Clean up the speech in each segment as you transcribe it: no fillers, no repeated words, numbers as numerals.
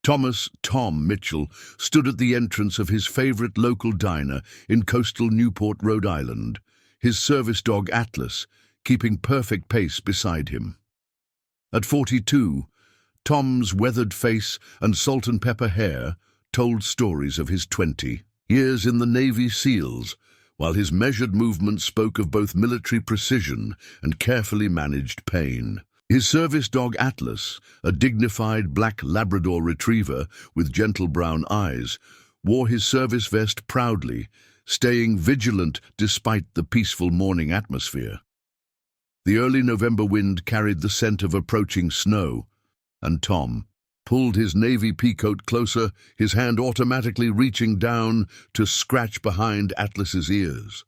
Thomas "Tom" Mitchell stood at the entrance of his favorite local diner in coastal Newport, Rhode Island, his service dog Atlas keeping perfect pace beside him. At 42, Tom's weathered face and salt and pepper hair told stories of his 20 years in the Navy SEALs, while his measured movements spoke of both military precision and carefully managed pain. His service dog Atlas, a dignified black Labrador Retriever with gentle brown eyes, wore his service vest proudly, staying vigilant despite the peaceful morning atmosphere. The early November wind carried the scent of approaching snow, and Tom pulled his navy peacoat closer, his hand automatically reaching down to scratch behind Atlas's ears.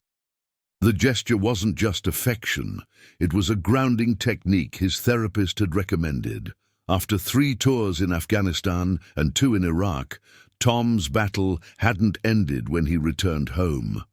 The gesture wasn't just affection, it was a grounding technique his therapist had recommended. After 3 tours in Afghanistan and 2 in Iraq, Tom's battle hadn't ended when he returned home.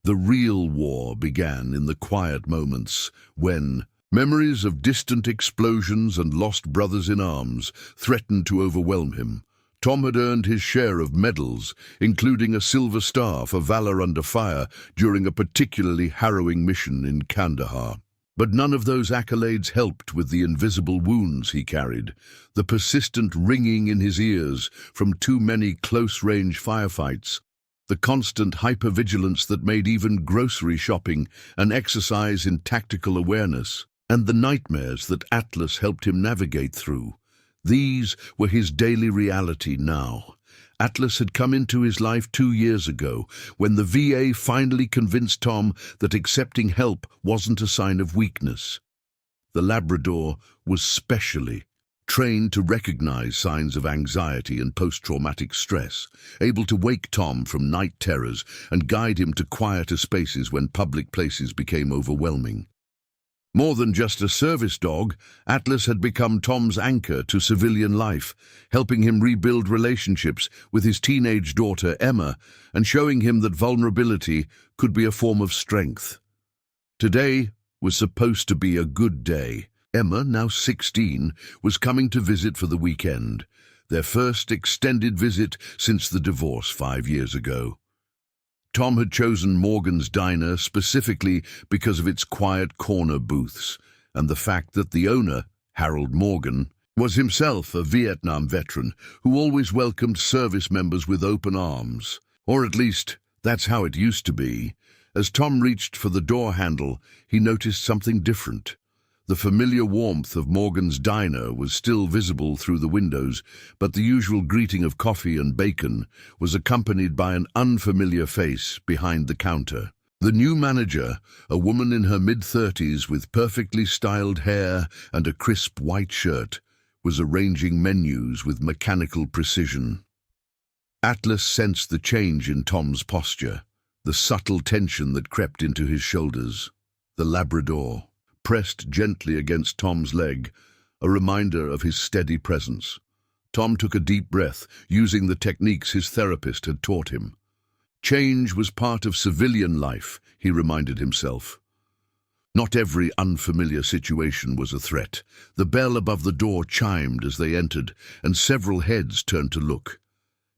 The real war began in the quiet moments when memories of distant explosions and lost brothers in arms threatened to overwhelm him. Tom had earned his share of medals, including a Silver Star for valor under fire during a particularly harrowing mission in Kandahar. But none of those accolades helped with the invisible wounds he carried, the persistent ringing in his ears from too many close-range firefights, the constant hypervigilance that made even grocery shopping an exercise in tactical awareness, and the nightmares that Atlas helped him navigate through. These were his daily reality now. Atlas had come into his life 2 years ago, when the VA finally convinced Tom that accepting help wasn't a sign of weakness. The Labrador was specially trained to recognize signs of anxiety and post-traumatic stress, able to wake Tom from night terrors and guide him to quieter spaces when public places became overwhelming. More than just a service dog, Atlas had become Tom's anchor to civilian life, helping him rebuild relationships with his teenage daughter Emma and showing him that vulnerability could be a form of strength. Today was supposed to be a good day. Emma, now 16, was coming to visit for the weekend, their first extended visit since the divorce 5 years ago. Tom had chosen Morgan's Diner specifically because of its quiet corner booths and the fact that the owner, Harold Morgan, was himself a Vietnam veteran who always welcomed service members with open arms. Or at least, that's how it used to be. As Tom reached for the door handle, he noticed something different. The familiar warmth of Morgan's Diner was still visible through the windows, but the usual greeting of coffee and bacon was accompanied by an unfamiliar face behind the counter. The new manager, a woman in her mid-30s with perfectly styled hair and a crisp white shirt, was arranging menus with mechanical precision. Atlas sensed the change in Tom's posture, the subtle tension that crept into his shoulders. The Labrador pressed gently against Tom's leg, a reminder of his steady presence. Tom took a deep breath, using the techniques his therapist had taught him. Change was part of civilian life, he reminded himself. Not every unfamiliar situation was a threat. The bell above the door chimed as they entered, and several heads turned to look.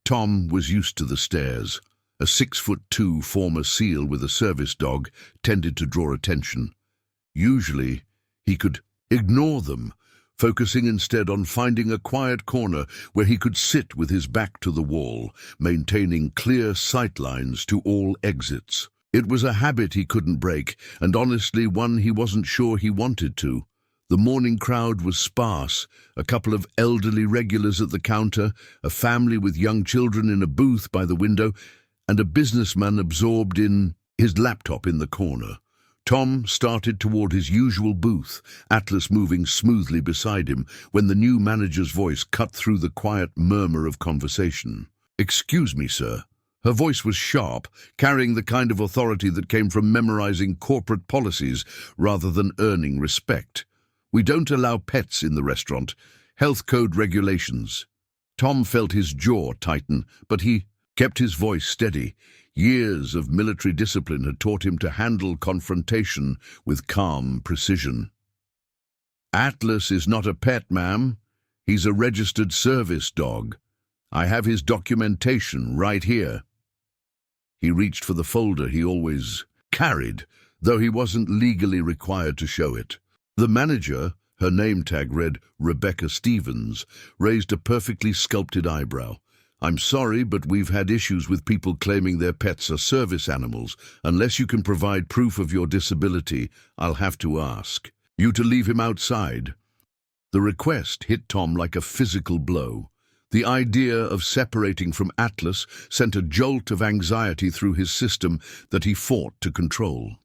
Tom was used to the stares. A 6'2" former SEAL with a service dog tended to draw attention. Usually, he could ignore them, focusing instead on finding a quiet corner where he could sit with his back to the wall, maintaining clear sightlines to all exits. It was a habit he couldn't break, and honestly one he wasn't sure he wanted to. The morning crowd was sparse, a couple of elderly regulars at the counter, a family with young children in a booth by the window, and a businessman absorbed in his laptop in the corner. Tom started toward his usual booth, Atlas moving smoothly beside him, when the new manager's voice cut through the quiet murmur of conversation. "Excuse me, sir." Her voice was sharp, carrying the kind of authority that came from memorizing corporate policies rather than earning respect. "We don't allow pets in the restaurant. Health code regulations." Tom felt his jaw tighten, but he kept his voice steady. Years of military discipline had taught him to handle confrontation with calm precision. "Atlas is not a pet, ma'am. He's a registered service dog." I have his documentation right here." He reached for the folder he always carried, though he wasn't legally required to show it. The manager, her name tag read Rebecca Stevens, raised a perfectly sculpted eyebrow. "I'm sorry, but we've had issues with people claiming their pets are service animals. Unless you can provide proof of your disability, I'll have to ask you to leave him outside." The request hit Tom like a physical blow. The idea of separating from Atlas sent a jolt of anxiety through his system that he fought to control.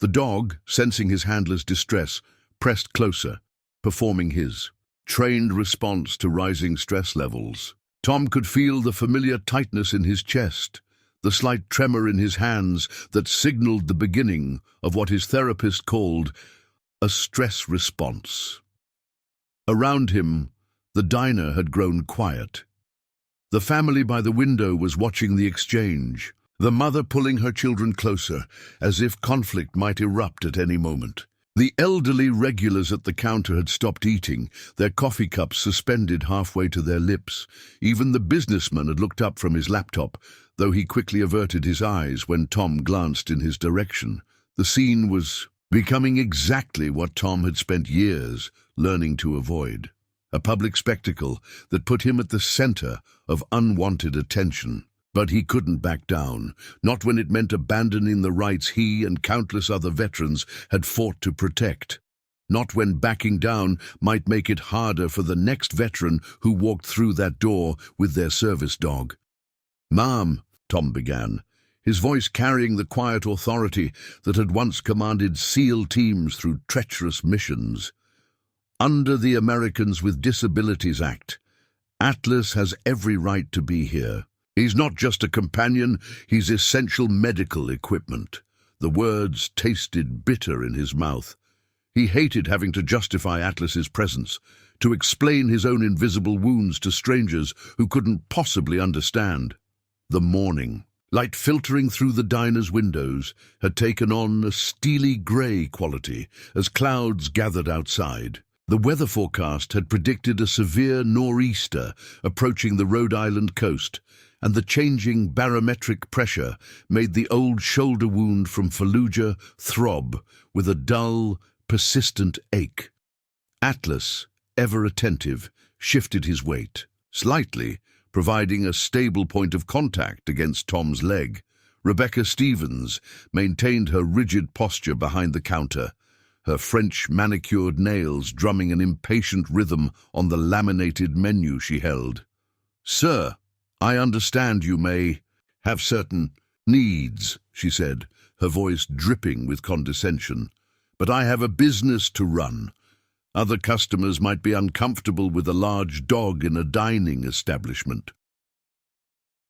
The dog, sensing his handler's distress, pressed closer, performing his trained response to rising stress levels. Tom could feel the familiar tightness in his chest, the slight tremor in his hands that signaled the beginning of what his therapist called a stress response. Around him, the diner had grown quiet. The family by the window was watching the exchange, the mother pulling her children closer, as if conflict might erupt at any moment. The elderly regulars at the counter had stopped eating, their coffee cups suspended halfway to their lips. Even the businessman had looked up from his laptop, though he quickly averted his eyes when Tom glanced in his direction. The scene was becoming exactly what Tom had spent years learning to avoid. A public spectacle that put him at the center of unwanted attention. But he couldn't back down, not when it meant abandoning the rights he and countless other veterans had fought to protect. Not when backing down might make it harder for the next veteran who walked through that door with their service dog. "Ma'am," Tom began, his voice carrying the quiet authority that had once commanded SEAL teams through treacherous missions. "Under the Americans with Disabilities Act, Atlas has every right to be here. He's not just a companion, he's essential medical equipment." The words tasted bitter in his mouth. He hated having to justify Atlas's presence, to explain his own invisible wounds to strangers who couldn't possibly understand. The morning, light filtering through the diner's windows, had taken on a steely grey quality as clouds gathered outside. The weather forecast had predicted a severe nor'easter approaching the Rhode Island coast, and the changing barometric pressure made the old shoulder wound from Fallujah throb with a dull, persistent ache. Atlas, ever attentive, shifted his weight slightly, providing a stable point of contact against Tom's leg. Rebecca Stevens maintained her rigid posture behind the counter, her French manicured nails drumming an impatient rhythm on the laminated menu she held. "Sir, I understand you may have certain needs," she said, her voice dripping with condescension. "But I have a business to run. Other customers might be uncomfortable with a large dog in a dining establishment."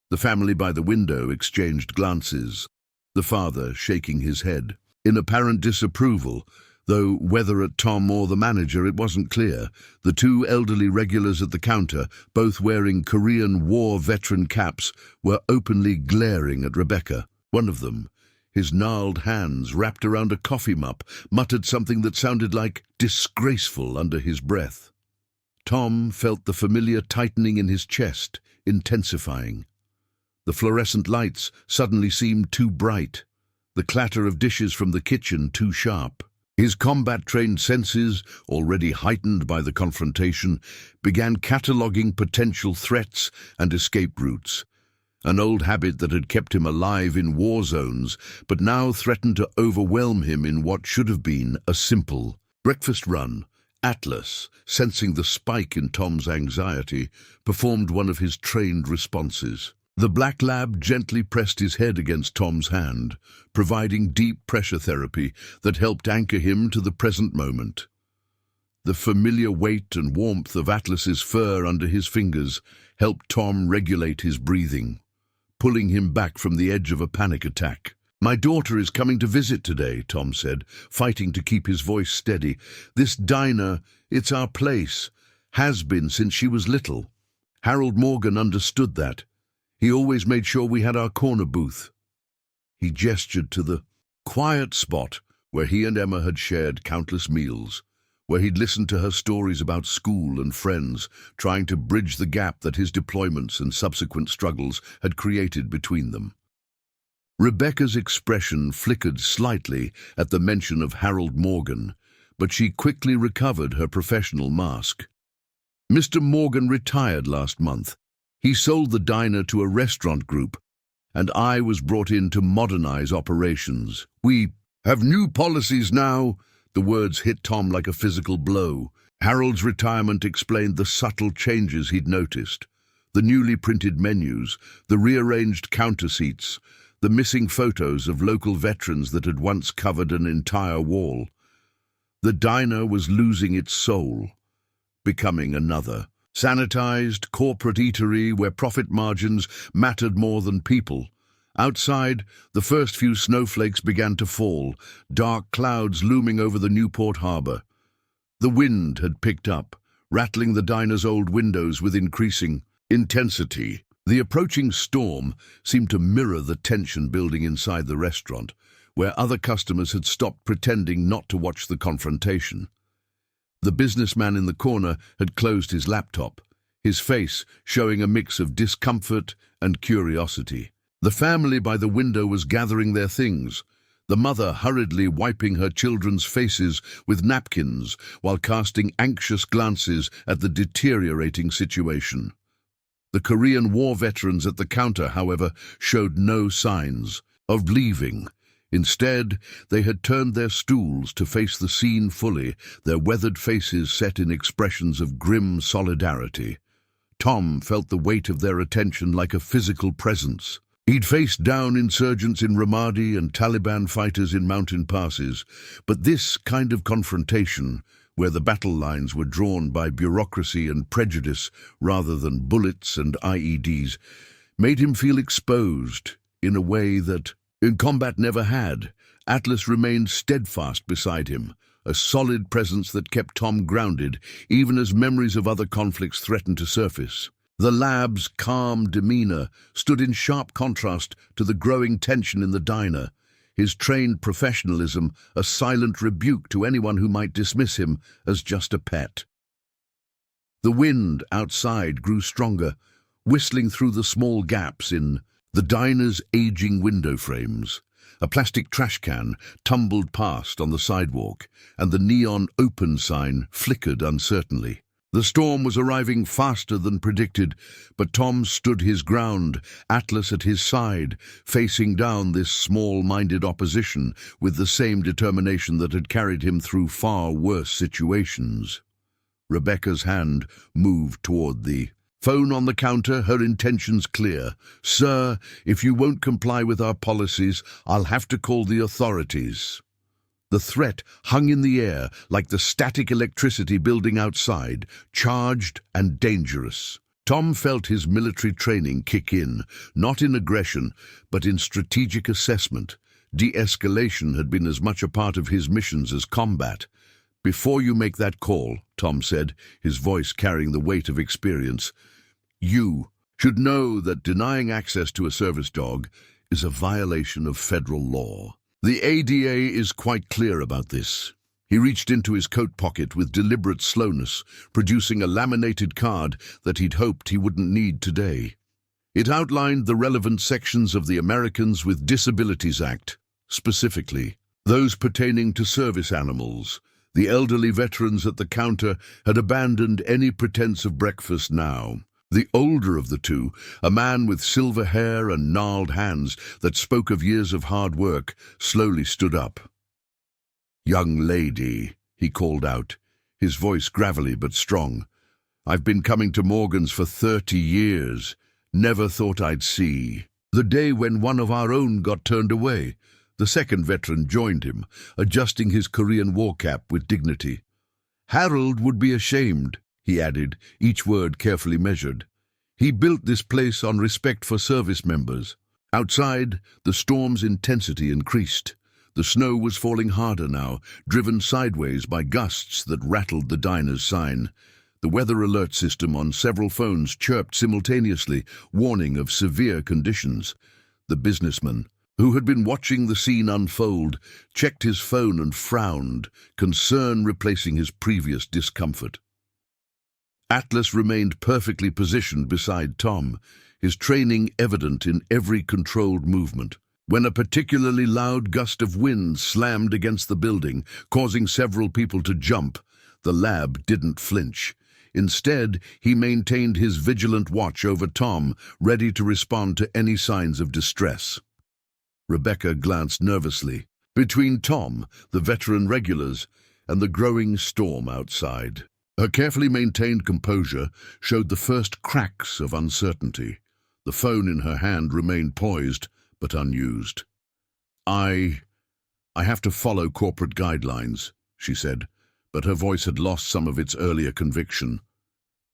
The family by the window exchanged glances, the father shaking his head in apparent disapproval, though whether at Tom or the manager it wasn't clear. The two elderly regulars at the counter, both wearing Korean War veteran caps, were openly glaring at Rebecca. One of them, his gnarled hands wrapped around a coffee mug, muttered something that sounded like disgraceful under his breath. Tom felt the familiar tightening in his chest, intensifying. The fluorescent lights suddenly seemed too bright, the clatter of dishes from the kitchen too sharp. His combat-trained senses, already heightened by the confrontation, began cataloguing potential threats and escape routes, an old habit that had kept him alive in war zones, but now threatened to overwhelm him in what should have been a simple breakfast run. Atlas, sensing the spike in Tom's anxiety, performed one of his trained responses. The black lab gently pressed his head against Tom's hand, providing deep pressure therapy that helped anchor him to the present moment. The familiar weight and warmth of Atlas's fur under his fingers helped Tom regulate his breathing, pulling him back from the edge of a panic attack. "My daughter is coming to visit today," Tom said, fighting to keep his voice steady. "This diner, it's our place, has been since she was little." Harold Morgan understood that. He always made sure we had our corner booth. He gestured to the quiet spot where he and Emma had shared countless meals, where he'd listened to her stories about school and friends, trying to bridge the gap that his deployments and subsequent struggles had created between them. Rebecca's expression flickered slightly at the mention of Harold Morgan, but she quickly recovered her professional mask. Mr. Morgan retired last month. He sold the diner to a restaurant group, and I was brought in to modernize operations. We have new policies now. The words hit Tom like a physical blow. Harold's retirement explained the subtle changes he'd noticed. The newly printed menus, the rearranged counter seats, the missing photos of local veterans that had once covered an entire wall. The diner was losing its soul, becoming another sanitized corporate eatery where profit margins mattered more than people. Outside, the first few snowflakes began to fall, dark clouds looming over the Newport harbor. The wind had picked up, rattling the diner's old windows with increasing intensity. The approaching storm seemed to mirror the tension building inside the restaurant, where other customers had stopped pretending not to watch the confrontation. The businessman in the corner had closed his laptop, his face showing a mix of discomfort and curiosity. The family by the window was gathering their things, the mother hurriedly wiping her children's faces with napkins while casting anxious glances at the deteriorating situation. The Korean War veterans at the counter, however, showed no signs of leaving. Instead, they had turned their stools to face the scene fully, their weathered faces set in expressions of grim solidarity. Tom felt the weight of their attention like a physical presence. He'd faced down insurgents in Ramadi and Taliban fighters in mountain passes, but this kind of confrontation, where the battle lines were drawn by bureaucracy and prejudice rather than bullets and IEDs, made him feel exposed in a way that in combat never had. Atlas remained steadfast beside him, a solid presence that kept Tom grounded even as memories of other conflicts threatened to surface. The lab's calm demeanor stood in sharp contrast to the growing tension in the diner, his trained professionalism a silent rebuke to anyone who might dismiss him as just a pet. The wind outside grew stronger, whistling through the small gaps in the diner's aging window frames. A plastic trash can tumbled past on the sidewalk, and the neon open sign flickered uncertainly. The storm was arriving faster than predicted, but Tom stood his ground, Atlas at his side, facing down this small-minded opposition with the same determination that had carried him through far worse situations. Rebecca's hand moved toward the phone on the counter, her intentions clear. "Sir, if you won't comply with our policies, I'll have to call the authorities." The threat hung in the air like the static electricity building outside, charged and dangerous. Tom felt his military training kick in, not in aggression, but in strategic assessment. De-escalation had been as much a part of his missions as combat. "Before you make that call," Tom said, his voice carrying the weight of experience, "you should know that denying access to a service dog is a violation of federal law. The ADA is quite clear about this." He reached into his coat pocket with deliberate slowness, producing a laminated card that he'd hoped he wouldn't need today. It outlined the relevant sections of the Americans with Disabilities Act, specifically those pertaining to service animals. The elderly veterans at the counter had abandoned any pretense of breakfast now. The older of the two, a man with silver hair and gnarled hands that spoke of years of hard work, slowly stood up. "Young lady," he called out, his voice gravelly but strong. "I've been coming to Morgan's for 30 years. Never thought I'd see the day when one of our own got turned away." The second veteran joined him, adjusting his Korean war cap with dignity. "Harold would be ashamed," he added, each word carefully measured. "He built this place on respect for service members." Outside, the storm's intensity increased. The snow was falling harder now, driven sideways by gusts that rattled the diner's sign. The weather alert system on several phones chirped simultaneously, warning of severe conditions. The businessman, who had been watching the scene unfold, checked his phone and frowned, concern replacing his previous discomfort. Atlas remained perfectly positioned beside Tom, his training evident in every controlled movement. When a particularly loud gust of wind slammed against the building, causing several people to jump, the lab didn't flinch. Instead, he maintained his vigilant watch over Tom, ready to respond to any signs of distress. Rebecca glanced nervously between Tom, the veteran regulars, and the growing storm outside. Her carefully maintained composure showed the first cracks of uncertainty. The phone in her hand remained poised, but unused. I have to follow corporate guidelines, she said, but her voice had lost some of its earlier conviction.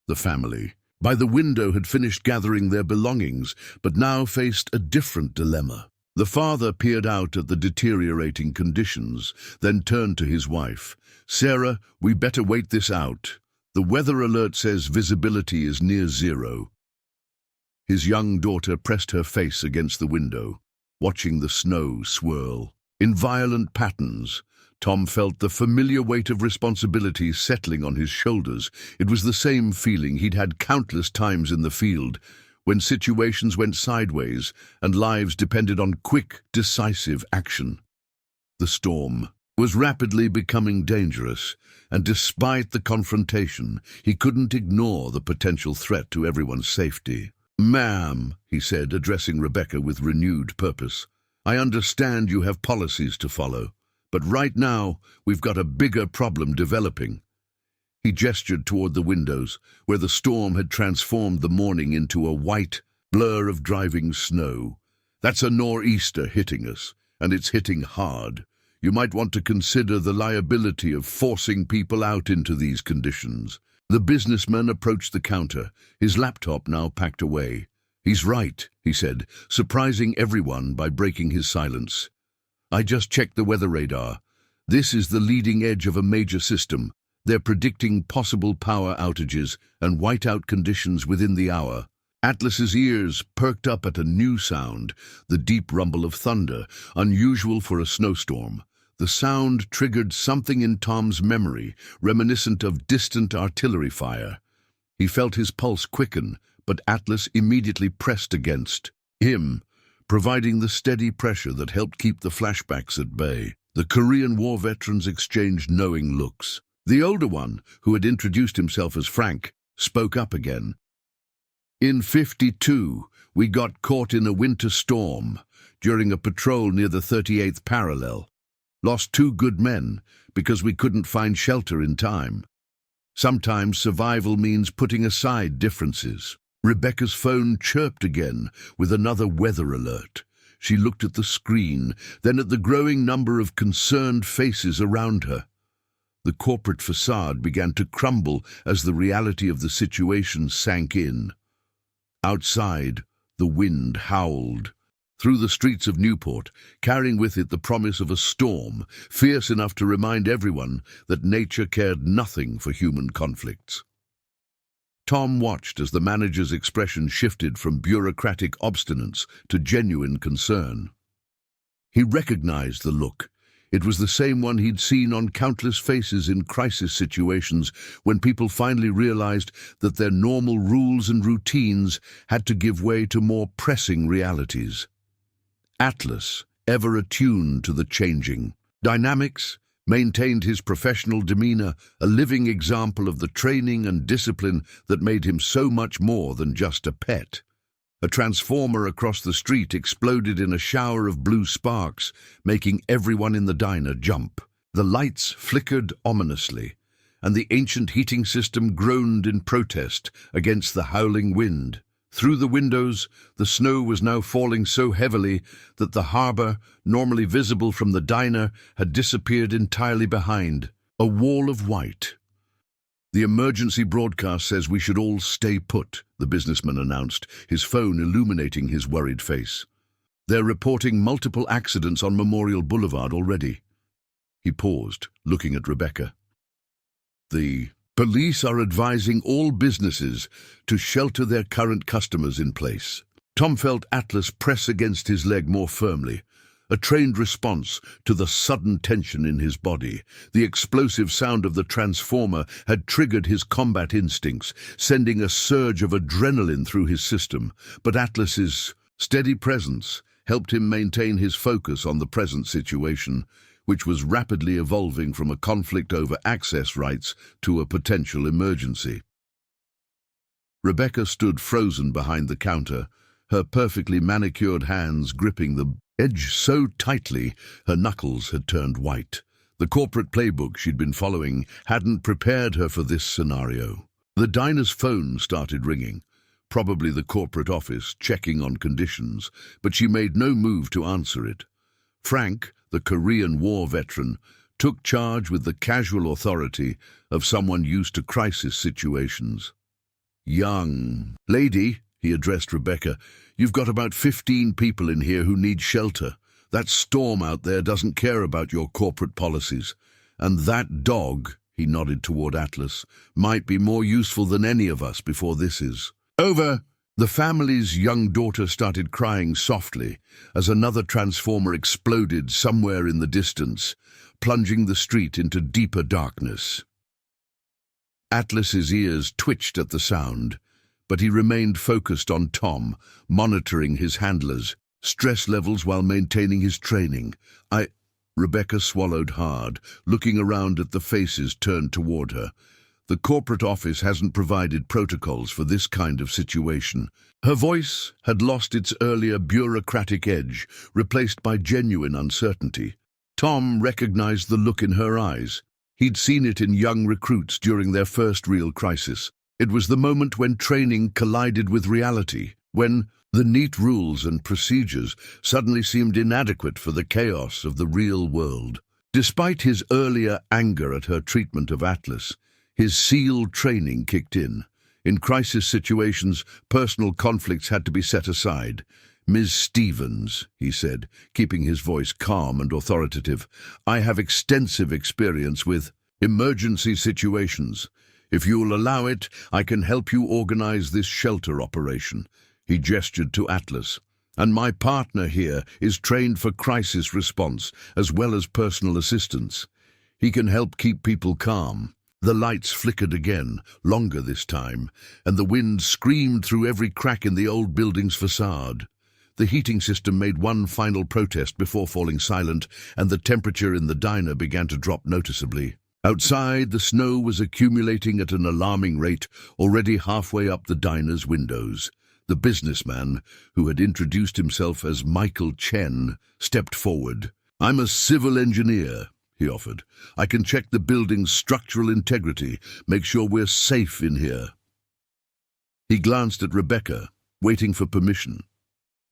The family, by the window, had finished gathering their belongings, but now faced a different dilemma. The father peered out at the deteriorating conditions, then turned to his wife. "Sarah, we better wait this out. The weather alert says visibility is near zero." His young daughter pressed her face against the window, watching the snow swirl. In violent patterns, Tom felt the familiar weight of responsibility settling on his shoulders. It was the same feeling he'd had countless times in the field, when situations went sideways and lives depended on quick, decisive action. The storm was rapidly becoming dangerous, and despite the confrontation, he couldn't ignore the potential threat to everyone's safety. "Ma'am," he said, addressing Rebecca with renewed purpose, "I understand you have policies to follow, but right now we've got a bigger problem developing." He gestured toward the windows, where the storm had transformed the morning into a white blur of driving snow. "That's a nor'easter hitting us, and it's hitting hard. You might want to consider the liability of forcing people out into these conditions." The businessman approached the counter, his laptop now packed away. "He's right," he said, surprising everyone by breaking his silence. "I just checked the weather radar. This is the leading edge of a major system. They're predicting possible power outages and whiteout conditions within the hour." Atlas's ears perked up at a new sound, the deep rumble of thunder, unusual for a snowstorm. The sound triggered something in Tom's memory, reminiscent of distant artillery fire. He felt his pulse quicken, but Atlas immediately pressed against him, providing the steady pressure that helped keep the flashbacks at bay. The Korean War veterans exchanged knowing looks. The older one, who had introduced himself as Frank, spoke up again. "In '52, we got caught in a winter storm during a patrol near the 38th parallel. Lost 2 good men because we couldn't find shelter in time. Sometimes survival means putting aside differences." Rebecca's phone chirped again with another weather alert. She looked at the screen, then at the growing number of concerned faces around her. The corporate facade began to crumble as the reality of the situation sank in. Outside, the wind howled through the streets of Newport, carrying with it the promise of a storm, fierce enough to remind everyone that nature cared nothing for human conflicts. Tom watched as the manager's expression shifted from bureaucratic obstinance to genuine concern. He recognized the look. It was the same one he'd seen on countless faces in crisis situations when people finally realized that their normal rules and routines had to give way to more pressing realities. Atlas, ever attuned to the changing dynamics, maintained his professional demeanor, a living example of the training and discipline that made him so much more than just a pet. A transformer across the street exploded in a shower of blue sparks, making everyone in the diner jump. The lights flickered ominously, and the ancient heating system groaned in protest against the howling wind. Through the windows, the snow was now falling so heavily that the harbor, normally visible from the diner, had disappeared entirely behind a wall of white. "The emergency broadcast says we should all stay put," the businessman announced, his phone illuminating his worried face. "They're reporting multiple accidents on Memorial Boulevard already." He paused, looking at Rebecca. "The police are advising all businesses to shelter their current customers in place." Tom felt Atlas press against his leg more firmly, a trained response to the sudden tension in his body. The explosive sound of the transformer had triggered his combat instincts, sending a surge of adrenaline through his system. But Atlas's steady presence helped him maintain his focus on the present situation, which was rapidly evolving from a conflict over access rights to a potential emergency. Rebecca stood frozen behind the counter, her perfectly manicured hands gripping the edge so tightly her knuckles had turned white. The corporate playbook she'd been following hadn't prepared her for this scenario. The diner's phone started ringing, probably the corporate office checking on conditions, but she made no move to answer it. Frank, the Korean War veteran, took charge with the casual authority of someone used to crisis situations. "Young lady," he addressed Rebecca, "you've got about 15 people in here who need shelter. That storm out there doesn't care about your corporate policies. And that dog," he nodded toward Atlas, "might be more useful than any of us before this is over." The family's young daughter started crying softly as another transformer exploded somewhere in the distance, plunging the street into deeper darkness. Atlas's ears twitched at the sound, but he remained focused on Tom, monitoring his handlers' stress levels while maintaining his training. Rebecca swallowed hard, looking around at the faces turned toward her. The corporate office hasn't provided protocols for this kind of situation. Her voice had lost its earlier bureaucratic edge, replaced by genuine uncertainty. Tom recognized the look in her eyes. He'd seen it in young recruits during their first real crisis. It was the moment when training collided with reality, when the neat rules and procedures suddenly seemed inadequate for the chaos of the real world. Despite his earlier anger at her treatment of Atlas, his SEAL training kicked in. In crisis situations, personal conflicts had to be set aside. "Ms. Stevens," he said, keeping his voice calm and authoritative, "I have extensive experience with emergency situations. If you'll allow it, I can help you organize this shelter operation." He gestured to Atlas. "And my partner here is trained for crisis response as well as personal assistance. He can help keep people calm." The lights flickered again, longer this time, and the wind screamed through every crack in the old building's facade. The heating system made one final protest before falling silent, and the temperature in the diner began to drop noticeably. Outside, the snow was accumulating at an alarming rate, already halfway up the diner's windows. The businessman, who had introduced himself as Michael Chen, stepped forward. "I'm a civil engineer," he offered. "I can check the building's structural integrity, make sure we're safe in here." He glanced at Rebecca, waiting for permission.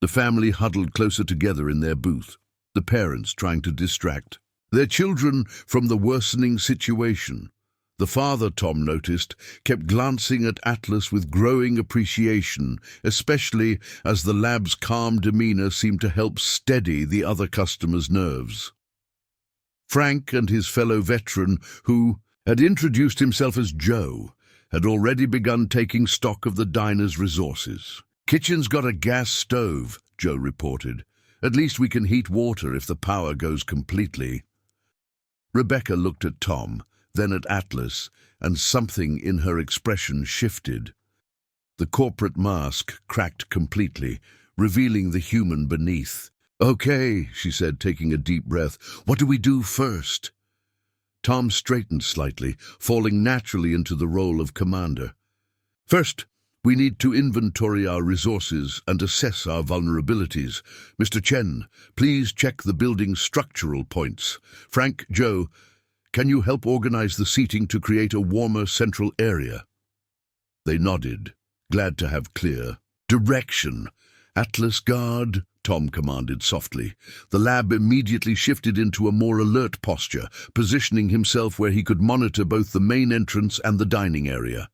The family huddled closer together in their booth, the parents trying to distract their children from the worsening situation. The father, Tom noticed, kept glancing at Atlas with growing appreciation, especially as the lab's calm demeanor seemed to help steady the other customers' nerves. Frank and his fellow veteran, who had introduced himself as Joe, had already begun taking stock of the diner's resources. "Kitchen's got a gas stove," Joe reported. "At least we can heat water if the power goes completely." Rebecca looked at Tom, then at Atlas, and something in her expression shifted. The corporate mask cracked completely, revealing the human beneath. "Okay," she said, taking a deep breath. "What do we do first?" Tom straightened slightly, falling naturally into the role of commander. "First, we need to inventory our resources and assess our vulnerabilities. Mr. Chen, please check the building's structural points. Frank, Joe, can you help organize the seating to create a warmer central area?" They nodded, glad to have clear direction. "Atlas guard," Tom commanded softly. The lab immediately shifted into a more alert posture, positioning himself where he could monitor both the main entrance and the dining area.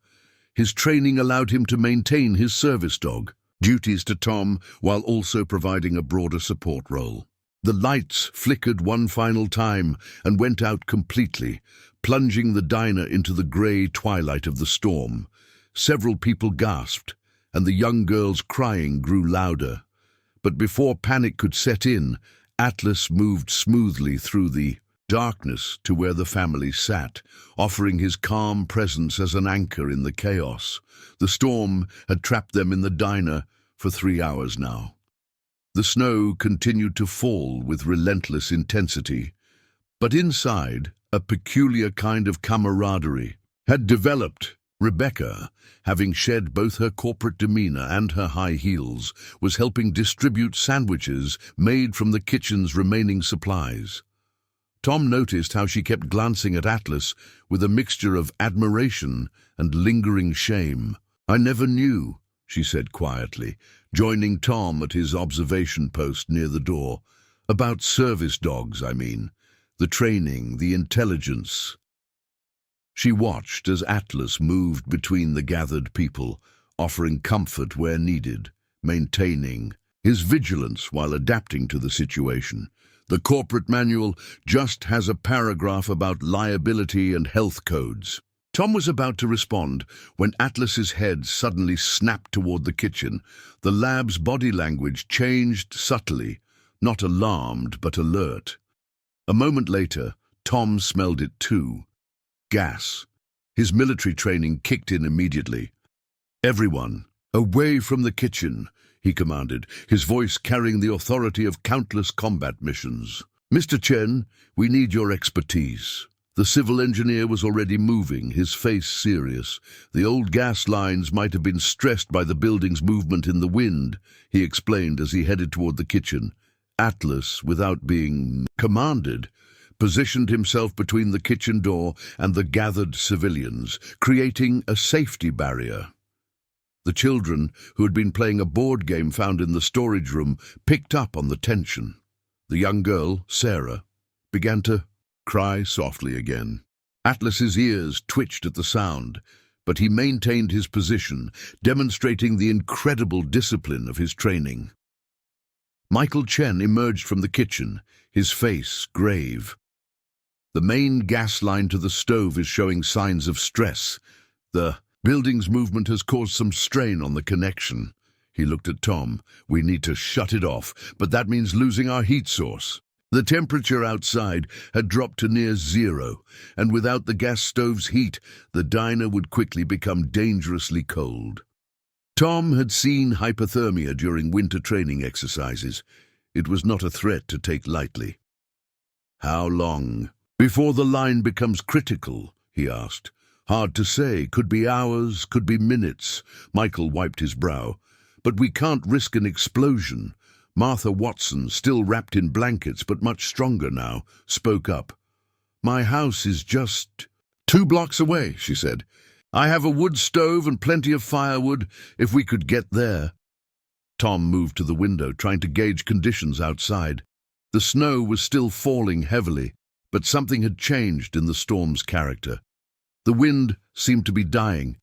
His training allowed him to maintain his service dog duties to Tom while also providing a broader support role. The lights flickered one final time and went out completely, plunging the diner into the grey twilight of the storm. Several people gasped, and the young girl's crying grew louder. But before panic could set in, Atlas moved smoothly through the darkness to where the family sat, offering his calm presence as an anchor in the chaos. The storm had trapped them in the diner for 3 hours now. The snow continued to fall with relentless intensity, but inside, a peculiar kind of camaraderie had developed. Rebecca, having shed both her corporate demeanor and her high heels, was helping distribute sandwiches made from the kitchen's remaining supplies. Tom noticed how she kept glancing at Atlas with a mixture of admiration and lingering shame. "I never knew," she said quietly, joining Tom at his observation post near the door. "About service dogs, I mean. The training, the intelligence." She watched as Atlas moved between the gathered people, offering comfort where needed, maintaining his vigilance while adapting to the situation. The corporate manual just has a paragraph about liability and health codes. Tom was about to respond when Atlas's head suddenly snapped toward the kitchen. The lab's body language changed subtly, not alarmed but alert. A moment later, Tom smelled it too. Gas. His military training kicked in immediately. "Everyone, away from the kitchen," he commanded, his voice carrying the authority of countless combat missions. "Mr. Chen, we need your expertise." The civil engineer was already moving, his face serious. The old gas lines might have been stressed by the building's movement in the wind, he explained as he headed toward the kitchen. Atlas, without being commanded, positioned himself between the kitchen door and the gathered civilians, creating a safety barrier. The children, who had been playing a board game found in the storage room, picked up on the tension. The young girl, Sarah, began to cry softly again. Atlas's ears twitched at the sound, but he maintained his position, demonstrating the incredible discipline of his training. Michael Chen emerged from the kitchen, his face grave. "The main gas line to the stove is showing signs of stress. The building's movement has caused some strain on the connection." He looked at Tom. "We need to shut it off, but that means losing our heat source." The temperature outside had dropped to near zero, and without the gas stove's heat, the diner would quickly become dangerously cold. Tom had seen hypothermia during winter training exercises. It was not a threat to take lightly. "How long before the line becomes critical?" he asked. "Hard to say. Could be hours, could be minutes." Michael wiped his brow. "But we can't risk an explosion." Martha Watson, still wrapped in blankets but much stronger now, spoke up. "My house is just 2 blocks away," she said. "I have a wood stove and plenty of firewood if we could get there." Tom moved to the window, trying to gauge conditions outside. The snow was still falling heavily, but something had changed in the storm's character. The wind seemed to be dying,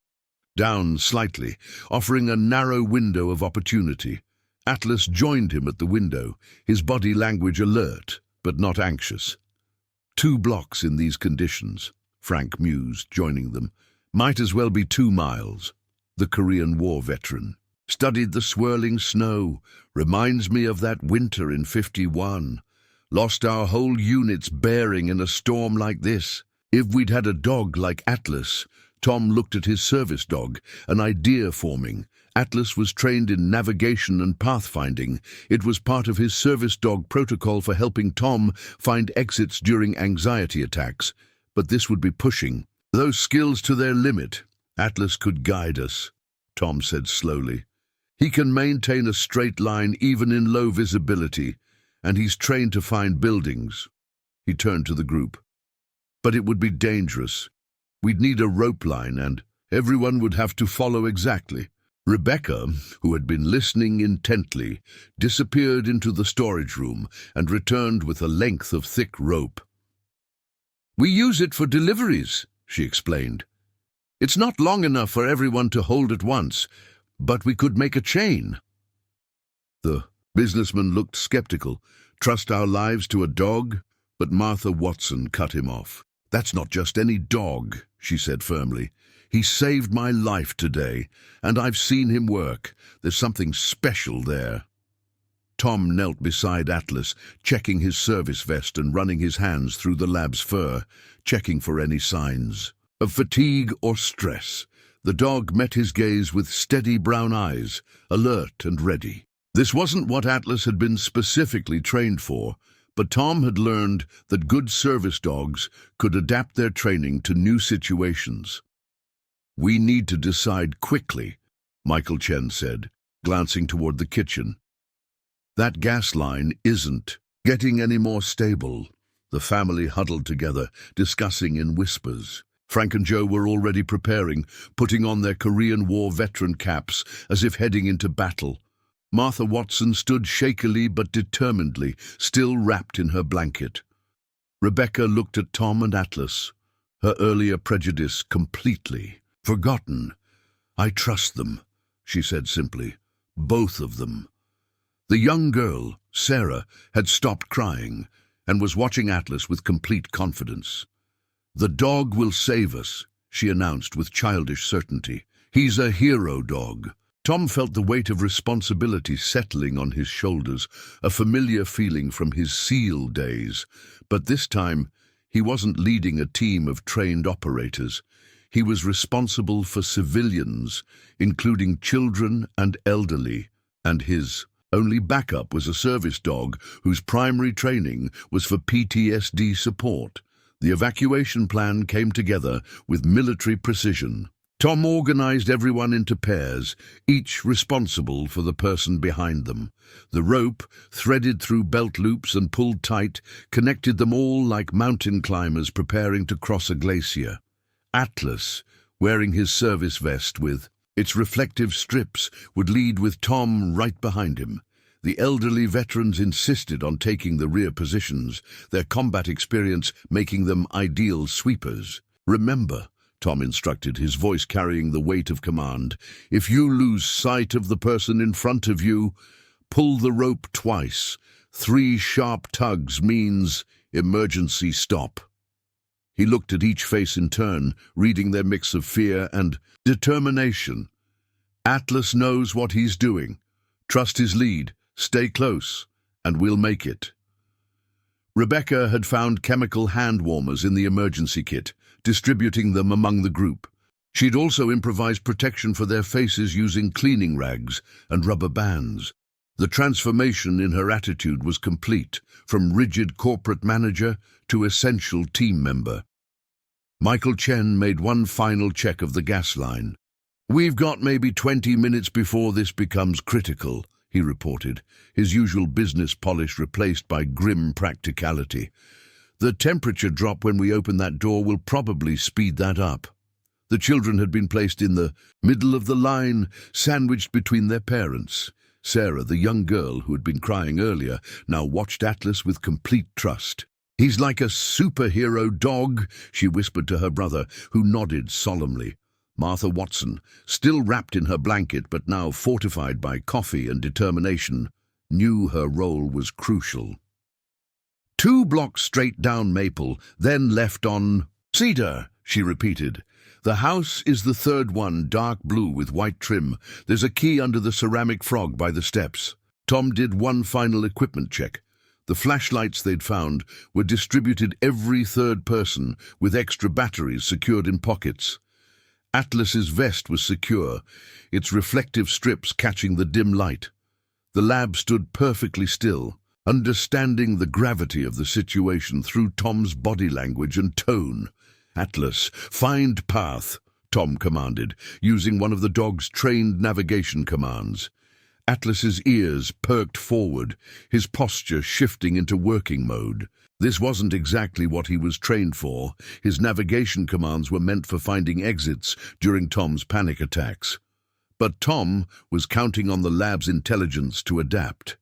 down slightly, offering a narrow window of opportunity. Atlas joined him at the window, his body language alert, but not anxious. 2 blocks in these conditions, Frank mused, joining them. Might as well be 2 miles. The Korean War veteran studied the swirling snow. Reminds me of that winter in 51. Lost our whole unit's bearing in a storm like this. If we'd had a dog like Atlas. Tom looked at his service dog, an idea forming. Atlas was trained in navigation and pathfinding. It was part of his service dog protocol for helping Tom find exits during anxiety attacks. But this would be pushing those skills to their limit. "Atlas could guide us," Tom said slowly. "He can maintain a straight line even in low visibility, and he's trained to find buildings." He turned to the group. "But it would be dangerous. We'd need a rope line, and everyone would have to follow exactly." Rebecca, who had been listening intently, disappeared into the storage room and returned with a length of thick rope. "We use it for deliveries," she explained. "It's not long enough for everyone to hold at once, but we could make a chain." The businessman looked skeptical. "Trust our lives to a dog?" But Martha Watson cut him off. "That's not just any dog," she said firmly. "He saved my life today, and I've seen him work. There's something special there." Tom knelt beside Atlas, checking his service vest and running his hands through the lab's fur, checking for any signs of fatigue or stress. The dog met his gaze with steady brown eyes, alert and ready. This wasn't what Atlas had been specifically trained for, but Tom had learned that good service dogs could adapt their training to new situations. "We need to decide quickly," Michael Chen said, glancing toward the kitchen. "That gas line isn't getting any more stable." The family huddled together, discussing in whispers. Frank and Joe were already preparing, putting on their Korean War veteran caps as if heading into battle. Martha Watson stood shakily but determinedly, still wrapped in her blanket. Rebecca looked at Tom and Atlas, her earlier prejudice completely forgotten. "I trust them," she said simply. "Both of them." The young girl, Sarah, had stopped crying and was watching Atlas with complete confidence. "The dog will save us," she announced with childish certainty. "He's a hero dog." Tom felt the weight of responsibility settling on his shoulders, a familiar feeling from his SEAL days. But this time, he wasn't leading a team of trained operators. He was responsible for civilians, including children and elderly, and his only backup was a service dog whose primary training was for PTSD support. The evacuation plan came together with military precision. Tom organized everyone into pairs, each responsible for the person behind them. The rope, threaded through belt loops and pulled tight, connected them all like mountain climbers preparing to cross a glacier. Atlas, wearing his service vest with its reflective strips, would lead with Tom right behind him. The elderly veterans insisted on taking the rear positions, their combat experience making them ideal sweepers. "Remember," Tom instructed, his voice carrying the weight of command, "if you lose sight of the person in front of you, pull the rope twice. 3 sharp tugs means emergency stop." He looked at each face in turn, reading their mix of fear and determination. "Atlas knows what he's doing. Trust his lead, stay close, and we'll make it." Rebecca had found chemical hand warmers in the emergency kit, distributing them among the group. She'd also improvised protection for their faces using cleaning rags and rubber bands. The transformation in her attitude was complete, from rigid corporate manager to essential team member. Michael Chen made one final check of the gas line. "We've got maybe 20 minutes before this becomes critical," he reported, his usual business polish replaced by grim practicality. "The temperature drop when we open that door will probably speed that up." The children had been placed in the middle of the line, sandwiched between their parents. Sarah, the young girl who had been crying earlier, now watched Atlas with complete trust. "He's like a superhero dog," she whispered to her brother, who nodded solemnly. Martha Watson, still wrapped in her blanket but now fortified by coffee and determination, knew her role was crucial. 2 blocks straight down Maple, then left on Cedar," she repeated. "The house is the 3rd one, dark blue with white trim. There's a key under the ceramic frog by the steps." Tom did one final equipment check. The flashlights they'd found were distributed every 3rd person, with extra batteries secured in pockets. Atlas's vest was secure, its reflective strips catching the dim light. The lab stood perfectly still, understanding the gravity of the situation through Tom's body language and tone. "Atlas, find path," Tom commanded, using one of the dog's trained navigation commands. Atlas's ears perked forward, his posture shifting into working mode. This wasn't exactly what he was trained for. His navigation commands were meant for finding exits during Tom's panic attacks. But Tom was counting on the lab's intelligence to adapt.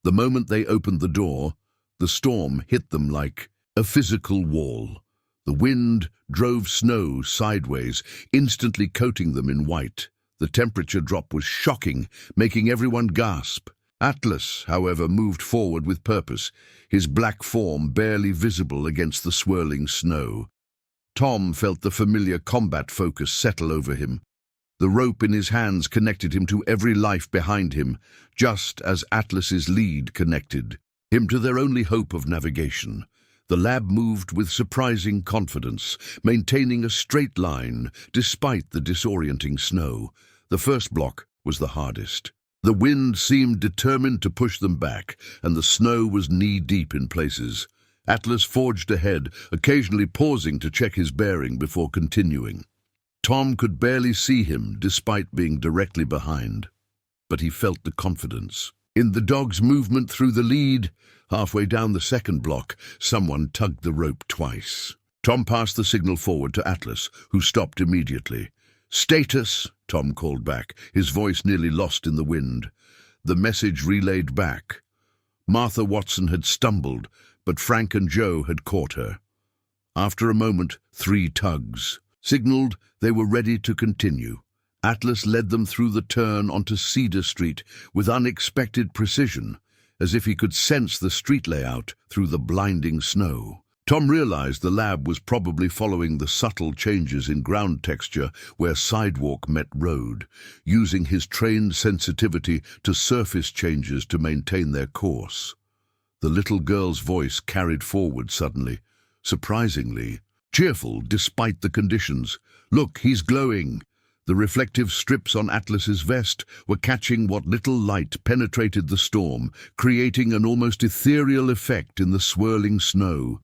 The moment they opened the door, the storm hit them like a physical wall. The wind drove snow sideways, instantly coating them in white. The temperature drop was shocking, making everyone gasp. Atlas, however, moved forward with purpose, his black form barely visible against the swirling snow. Tom felt the familiar combat focus settle over him. The rope in his hands connected him to every life behind him, just as Atlas's lead connected him to their only hope of navigation. The lab moved with surprising confidence, maintaining a straight line despite the disorienting snow. The first block was the hardest. The wind seemed determined to push them back, and the snow was knee-deep in places. Atlas forged ahead, occasionally pausing to check his bearing before continuing. Tom could barely see him, despite being directly behind, but he felt the confidence. In the dog's movement through the lead, halfway down the second block, someone tugged the rope twice. Tom passed the signal forward to Atlas, who stopped immediately. "Status," Tom called back, his voice nearly lost in the wind. The message relayed back. Martha Watson had stumbled, but Frank and Joe had caught her. After a moment, 3 tugs signaled they were ready to continue. Atlas led them through the turn onto Cedar Street with unexpected precision, as if he could sense the street layout through the blinding snow. Tom realized the lab was probably following the subtle changes in ground texture where sidewalk met road, using his trained sensitivity to surface changes to maintain their course. The little girl's voice carried forward suddenly, surprisingly cheerful despite the conditions. "Look, he's glowing." The reflective strips on Atlas's vest were catching what little light penetrated the storm, creating an almost ethereal effect in the swirling snow.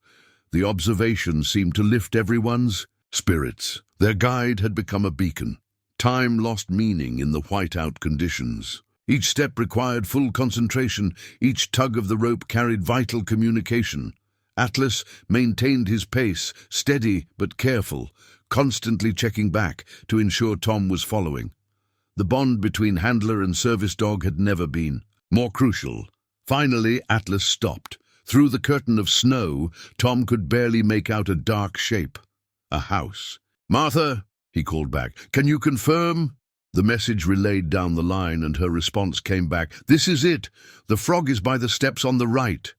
The observation seemed to lift everyone's spirits. Their guide had become a beacon. Time lost meaning in the whiteout conditions. Each step required full concentration. Each tug of the rope carried vital communication. Atlas maintained his pace, steady but careful, constantly checking back to ensure Tom was following. The bond between handler and service dog had never been more crucial. Finally, Atlas stopped. Through the curtain of snow, Tom could barely make out a dark shape. A house. "Martha," he called back, "can you confirm?" The message relayed down the line, and her response came back. "This is it. The frog is by the steps on the right."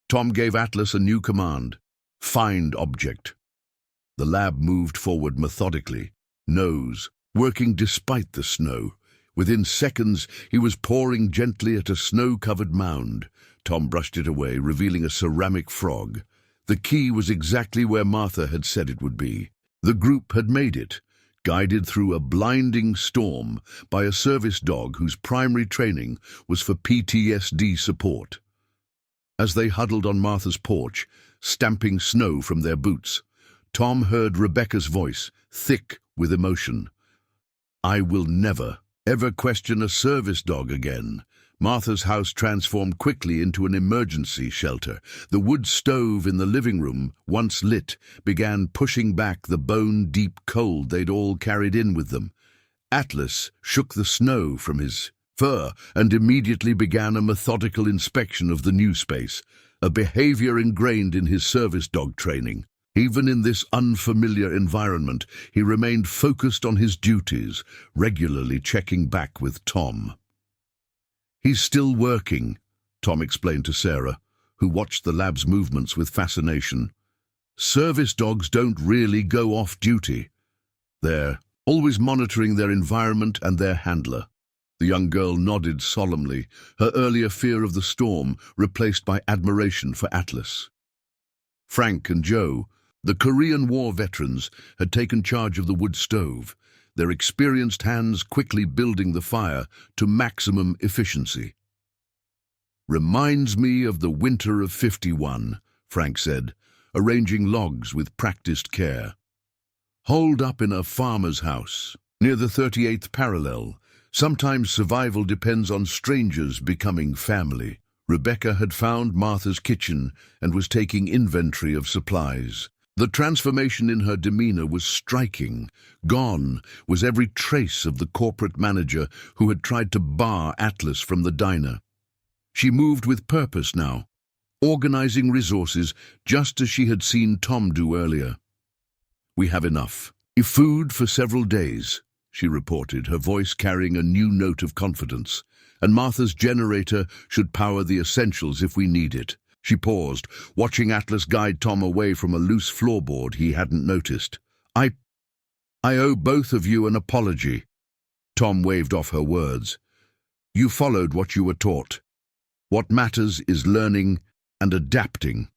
Tom gave Atlas a new command. "Find object." The lab moved forward methodically, nose working despite the snow. Within seconds, he was pawing gently at a snow-covered mound. Tom brushed it away, revealing a ceramic frog. The key was exactly where Martha had said it would be. The group had made it, guided through a blinding storm by a service dog whose primary training was for PTSD support. As they huddled on Martha's porch, stamping snow from their boots, Tom heard Rebecca's voice, thick with emotion. "I will never, ever question a service dog again." Martha's house transformed quickly into an emergency shelter. The wood stove in the living room, once lit, began pushing back the bone-deep cold they'd all carried in with them. Atlas shook the snow from his fur and immediately began a methodical inspection of the new space, a behavior ingrained in his service dog training. Even in this unfamiliar environment, he remained focused on his duties, regularly checking back with Tom. "He's still working," Tom explained to Sarah, who watched the lab's movements with fascination. "Service dogs don't really go off duty. They're always monitoring their environment and their handler." The young girl nodded solemnly, her earlier fear of the storm replaced by admiration for Atlas. Frank and Joe, the Korean War veterans, had taken charge of the wood stove, their experienced hands quickly building the fire to maximum efficiency. "Reminds me of the winter of '51, Frank said, arranging logs with practiced care. "Holed up in a farmer's house, near the 38th parallel. Sometimes survival depends on strangers becoming family." Rebecca had found Martha's kitchen and was taking inventory of supplies. The transformation in her demeanor was striking. Gone was every trace of the corporate manager who had tried to bar Atlas from the diner. She moved with purpose now, organizing resources just as she had seen Tom do earlier. "We have enough. Food for several days," she reported, her voice carrying a new note of confidence. "And Martha's generator should power the essentials if we need it." She paused, watching Atlas guide Tom away from a loose floorboard he hadn't noticed. I owe both of you an apology." Tom waved off her words. You followed what you were taught. What matters is learning and adapting.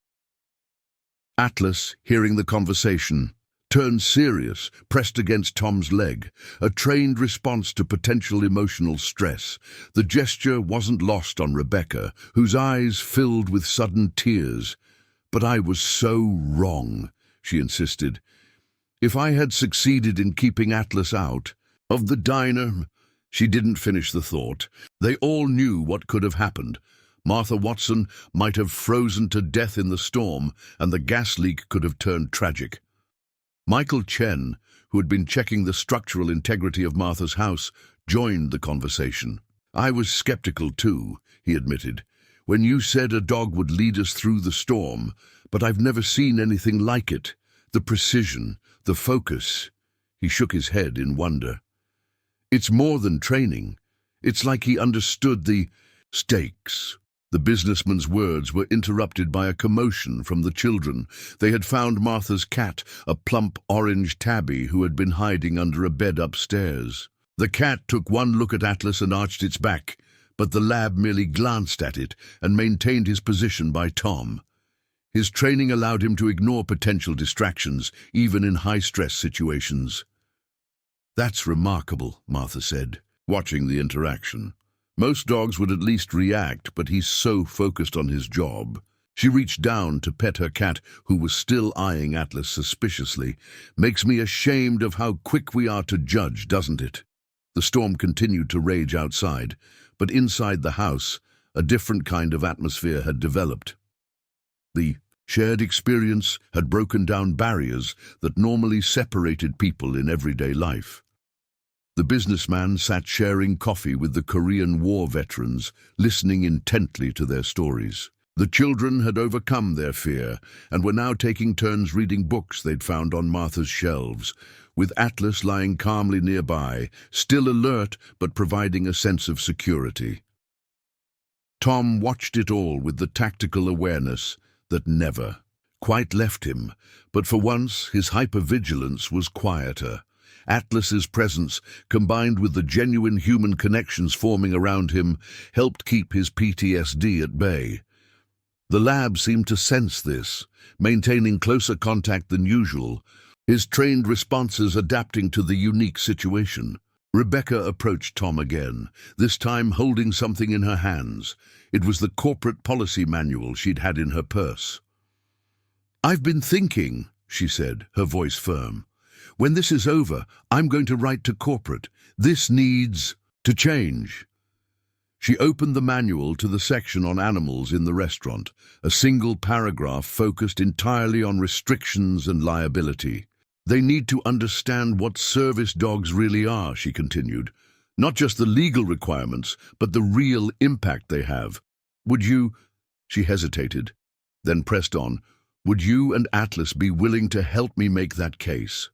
Atlas, hearing the conversation, turned serious, pressed against Tom's leg, a trained response to potential emotional stress. The gesture wasn't lost on Rebecca, whose eyes filled with sudden tears. But I was so wrong, she insisted. If I had succeeded in keeping Atlas out of the diner... She didn't finish the thought. They all knew what could have happened. Martha Watson might have frozen to death in the storm, and the gas leak could have turned tragic. Michael Chen, who had been checking the structural integrity of Martha's house, joined the conversation. I was skeptical too, he admitted, when you said a dog would lead us through the storm, but I've never seen anything like it. The precision, the focus. He shook his head in wonder. It's more than training. It's like he understood the stakes. The businessman's words were interrupted by a commotion from the children. They had found Martha's cat, a plump orange tabby who had been hiding under a bed upstairs. The cat took one look at Atlas and arched its back, but the lab merely glanced at it and maintained his position by Tom. His training allowed him to ignore potential distractions, even in high-stress situations. That's remarkable, Martha said, watching the interaction. Most dogs would at least react, but he's so focused on his job. She reached down to pet her cat, who was still eyeing Atlas suspiciously. Makes me ashamed of how quick we are to judge, doesn't it? The storm continued to rage outside, but inside the house, a different kind of atmosphere had developed. The shared experience had broken down barriers that normally separated people in everyday life. The businessman sat sharing coffee with the Korean War veterans, listening intently to their stories. The children had overcome their fear and were now taking turns reading books they'd found on Martha's shelves, with Atlas lying calmly nearby, still alert but providing a sense of security. Tom watched it all with the tactical awareness that never quite left him, but for once his hypervigilance was quieter. Atlas's presence, combined with the genuine human connections forming around him, helped keep his PTSD at bay. The lab seemed to sense this, maintaining closer contact than usual, his trained responses adapting to the unique situation. Rebecca approached Tom again, this time holding something in her hands. It was the corporate policy manual she'd had in her purse. "I've been thinking," she said, her voice firm. "When this is over, I'm going to write to corporate. This needs to change." She opened the manual to the section on animals in the restaurant, a single paragraph focused entirely on restrictions and liability. "They need to understand what service dogs really are," she continued. "Not just the legal requirements, but the real impact they have. Would you—" She hesitated, then pressed on. "Would you and Atlas be willing to help me make that case?"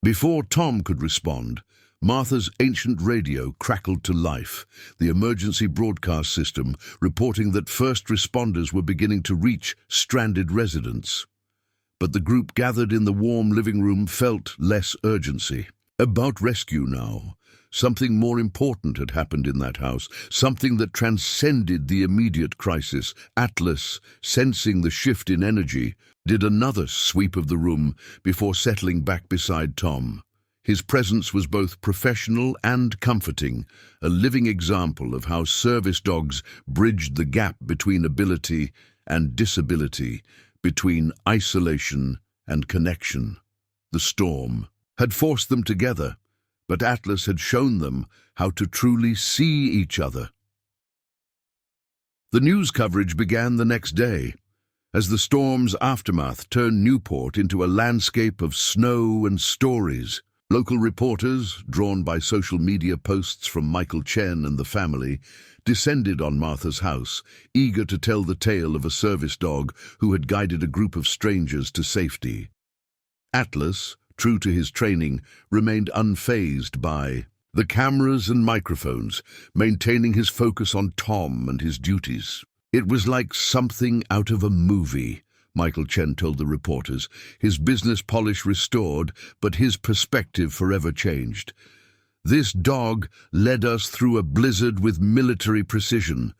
Before Tom could respond, Martha's ancient radio crackled to life, the emergency broadcast system reporting that first responders were beginning to reach stranded residents. But the group gathered in the warm living room felt less urgency. About rescue now. Something more important had happened in that house, something that transcended the immediate crisis. Atlas, sensing the shift in energy, did another sweep of the room before settling back beside Tom. His presence was both professional and comforting, a living example of how service dogs bridged the gap between ability and disability, between isolation and connection. The storm had forced them together, but Atlas had shown them how to truly see each other. The news coverage began the next day, as the storm's aftermath turned Newport into a landscape of snow and stories. Local reporters, drawn by social media posts from Michael Chen and the family, descended on Martha's house, eager to tell the tale of a service dog who had guided a group of strangers to safety. Atlas, true to his training, remained unfazed by the cameras and microphones, maintaining his focus on Tom and his duties. "It was like something out of a movie," Michael Chen told the reporters, his business polish restored, but his perspective forever changed. This dog led us through a blizzard with military precision.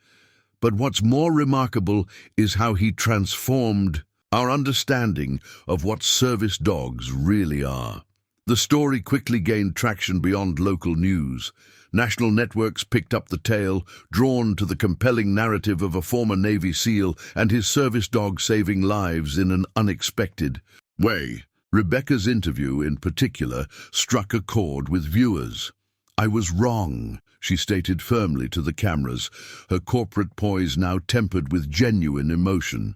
But what's more remarkable is how he transformed our understanding of what service dogs really are. The story quickly gained traction beyond local news. National networks picked up the tale, drawn to the compelling narrative of a former Navy SEAL and his service dog saving lives in an unexpected way. Rebecca's interview, in particular, struck a chord with viewers. "I was wrong," she stated firmly to the cameras, her corporate poise now tempered with genuine emotion.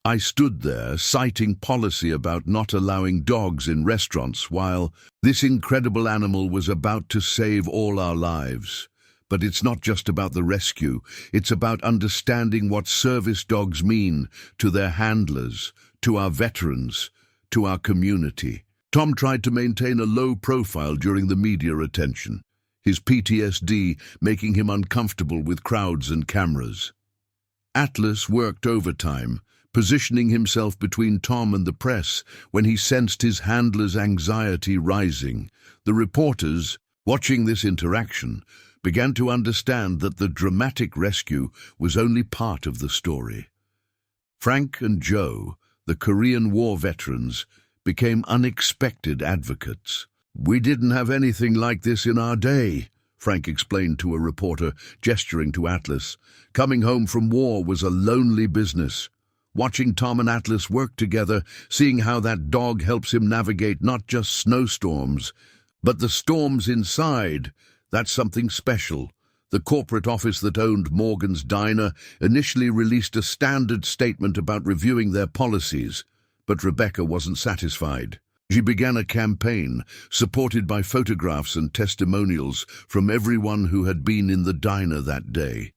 "I stood there, citing policy about not allowing dogs in restaurants while this incredible animal was about to save all our lives. But it's not just about the rescue, it's about understanding what service dogs mean to their handlers, to our veterans, to our community." Tom tried to maintain a low profile during the media attention, his PTSD making him uncomfortable with crowds and cameras. Atlas worked overtime, positioning himself between Tom and the press when he sensed his handler's anxiety rising. The reporters, watching this interaction, began to understand that the dramatic rescue was only part of the story. Frank and Joe, the Korean War veterans, became unexpected advocates. "We didn't have anything like this in our day," Frank explained to a reporter, gesturing to Atlas. "Coming home from war was a lonely business. Watching Tom and Atlas work together, seeing how that dog helps him navigate not just snowstorms, but the storms inside, that's something special." The corporate office that owned Morgan's Diner initially released a standard statement about reviewing their policies, but Rebecca wasn't satisfied. She began a campaign, supported by photographs and testimonials from everyone who had been in the diner that day.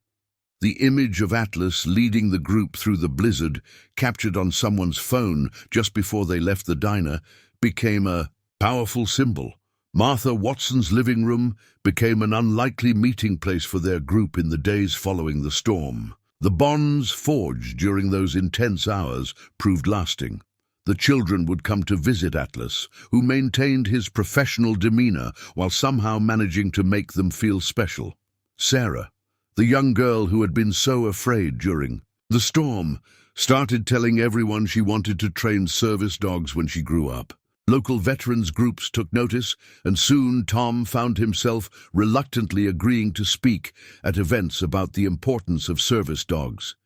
The image of Atlas leading the group through the blizzard, captured on someone's phone just before they left the diner, became a powerful symbol. Martha Watson's living room became an unlikely meeting place for their group in the days following the storm. The bonds forged during those intense hours proved lasting. The children would come to visit Atlas, who maintained his professional demeanor while somehow managing to make them feel special. Sarah, the young girl who had been so afraid during the storm, started telling everyone she wanted to train service dogs when she grew up. Local veterans groups took notice, and soon Tom found himself reluctantly agreeing to speak at events about the importance of service dogs.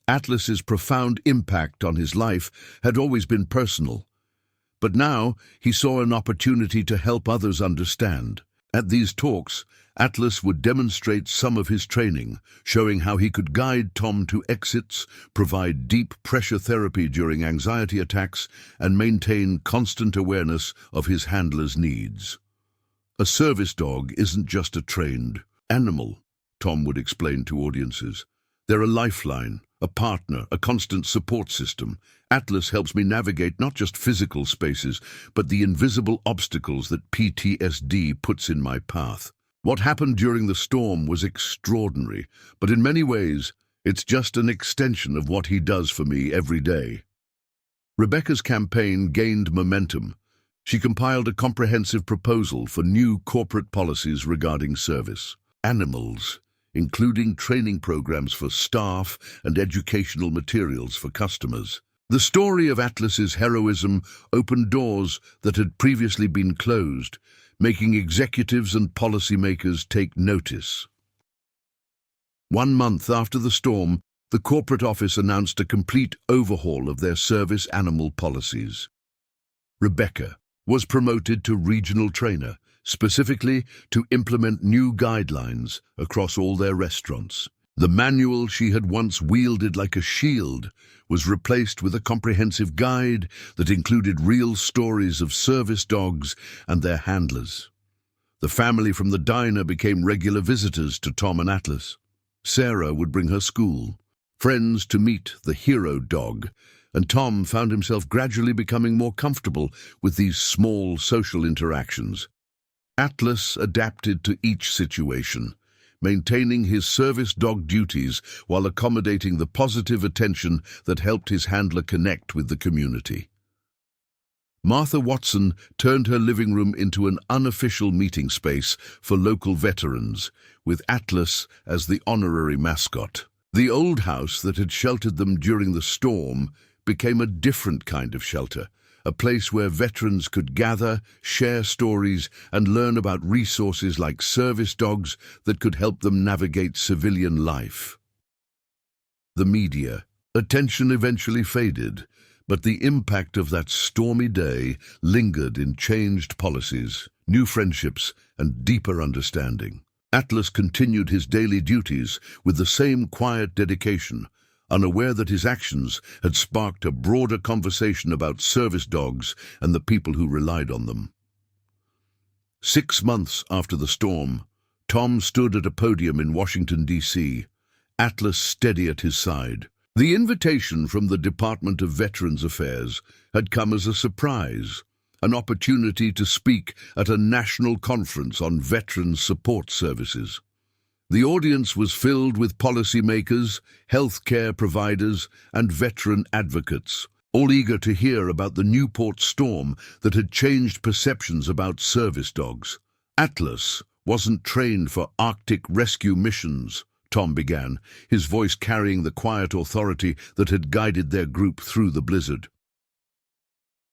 Atlas's profound impact on his life had always been personal, but now he saw an opportunity to help others understand. At these talks, Atlas would demonstrate some of his training, showing how he could guide Tom to exits, provide deep pressure therapy during anxiety attacks, and maintain constant awareness of his handler's needs. "A service dog isn't just a trained animal," Tom would explain to audiences. "They're a lifeline, a partner, a constant support system. Atlas helps me navigate not just physical spaces, but the invisible obstacles that PTSD puts in my path." What happened during the storm was extraordinary, but in many ways, it's just an extension of what he does for me every day. Rebecca's campaign gained momentum. She compiled a comprehensive proposal for new corporate policies regarding service animals, including training programs for staff and educational materials for customers. The story of Atlas's heroism opened doors that had previously been closed, making executives and policymakers take notice. 1 month after the storm, the corporate office announced a complete overhaul of their service animal policies. Rebecca was promoted to regional trainer, specifically to implement new guidelines across all their restaurants. The manual she had once wielded like a shield was replaced with a comprehensive guide that included real stories of service dogs and their handlers. The family from the diner became regular visitors to Tom and Atlas. Sarah would bring her school friends to meet the hero dog, and Tom found himself gradually becoming more comfortable with these small social interactions. Atlas adapted to each situation, maintaining his service dog duties while accommodating the positive attention that helped his handler connect with the community. Martha Watson turned her living room into an unofficial meeting space for local veterans, with Atlas as the honorary mascot. The old house that had sheltered them during the storm became a different kind of shelter, a place where veterans could gather, share stories, and learn about resources like service dogs that could help them navigate civilian life. The media. Attention eventually faded, but the impact of that stormy day lingered in changed policies, new friendships, and deeper understanding. Atlas continued his daily duties with the same quiet dedication, unaware that his actions had sparked a broader conversation about service dogs and the people who relied on them. 6 months after the storm, Tom stood at a podium in Washington, D.C., Atlas steady at his side. The invitation from the Department of Veterans Affairs had come as a surprise, an opportunity to speak at a national conference on veteran support services. The audience was filled with policymakers, healthcare providers, and veteran advocates, all eager to hear about the Newport storm that had changed perceptions about service dogs. Atlas wasn't trained for Arctic rescue missions, Tom began, his voice carrying the quiet authority that had guided their group through the blizzard.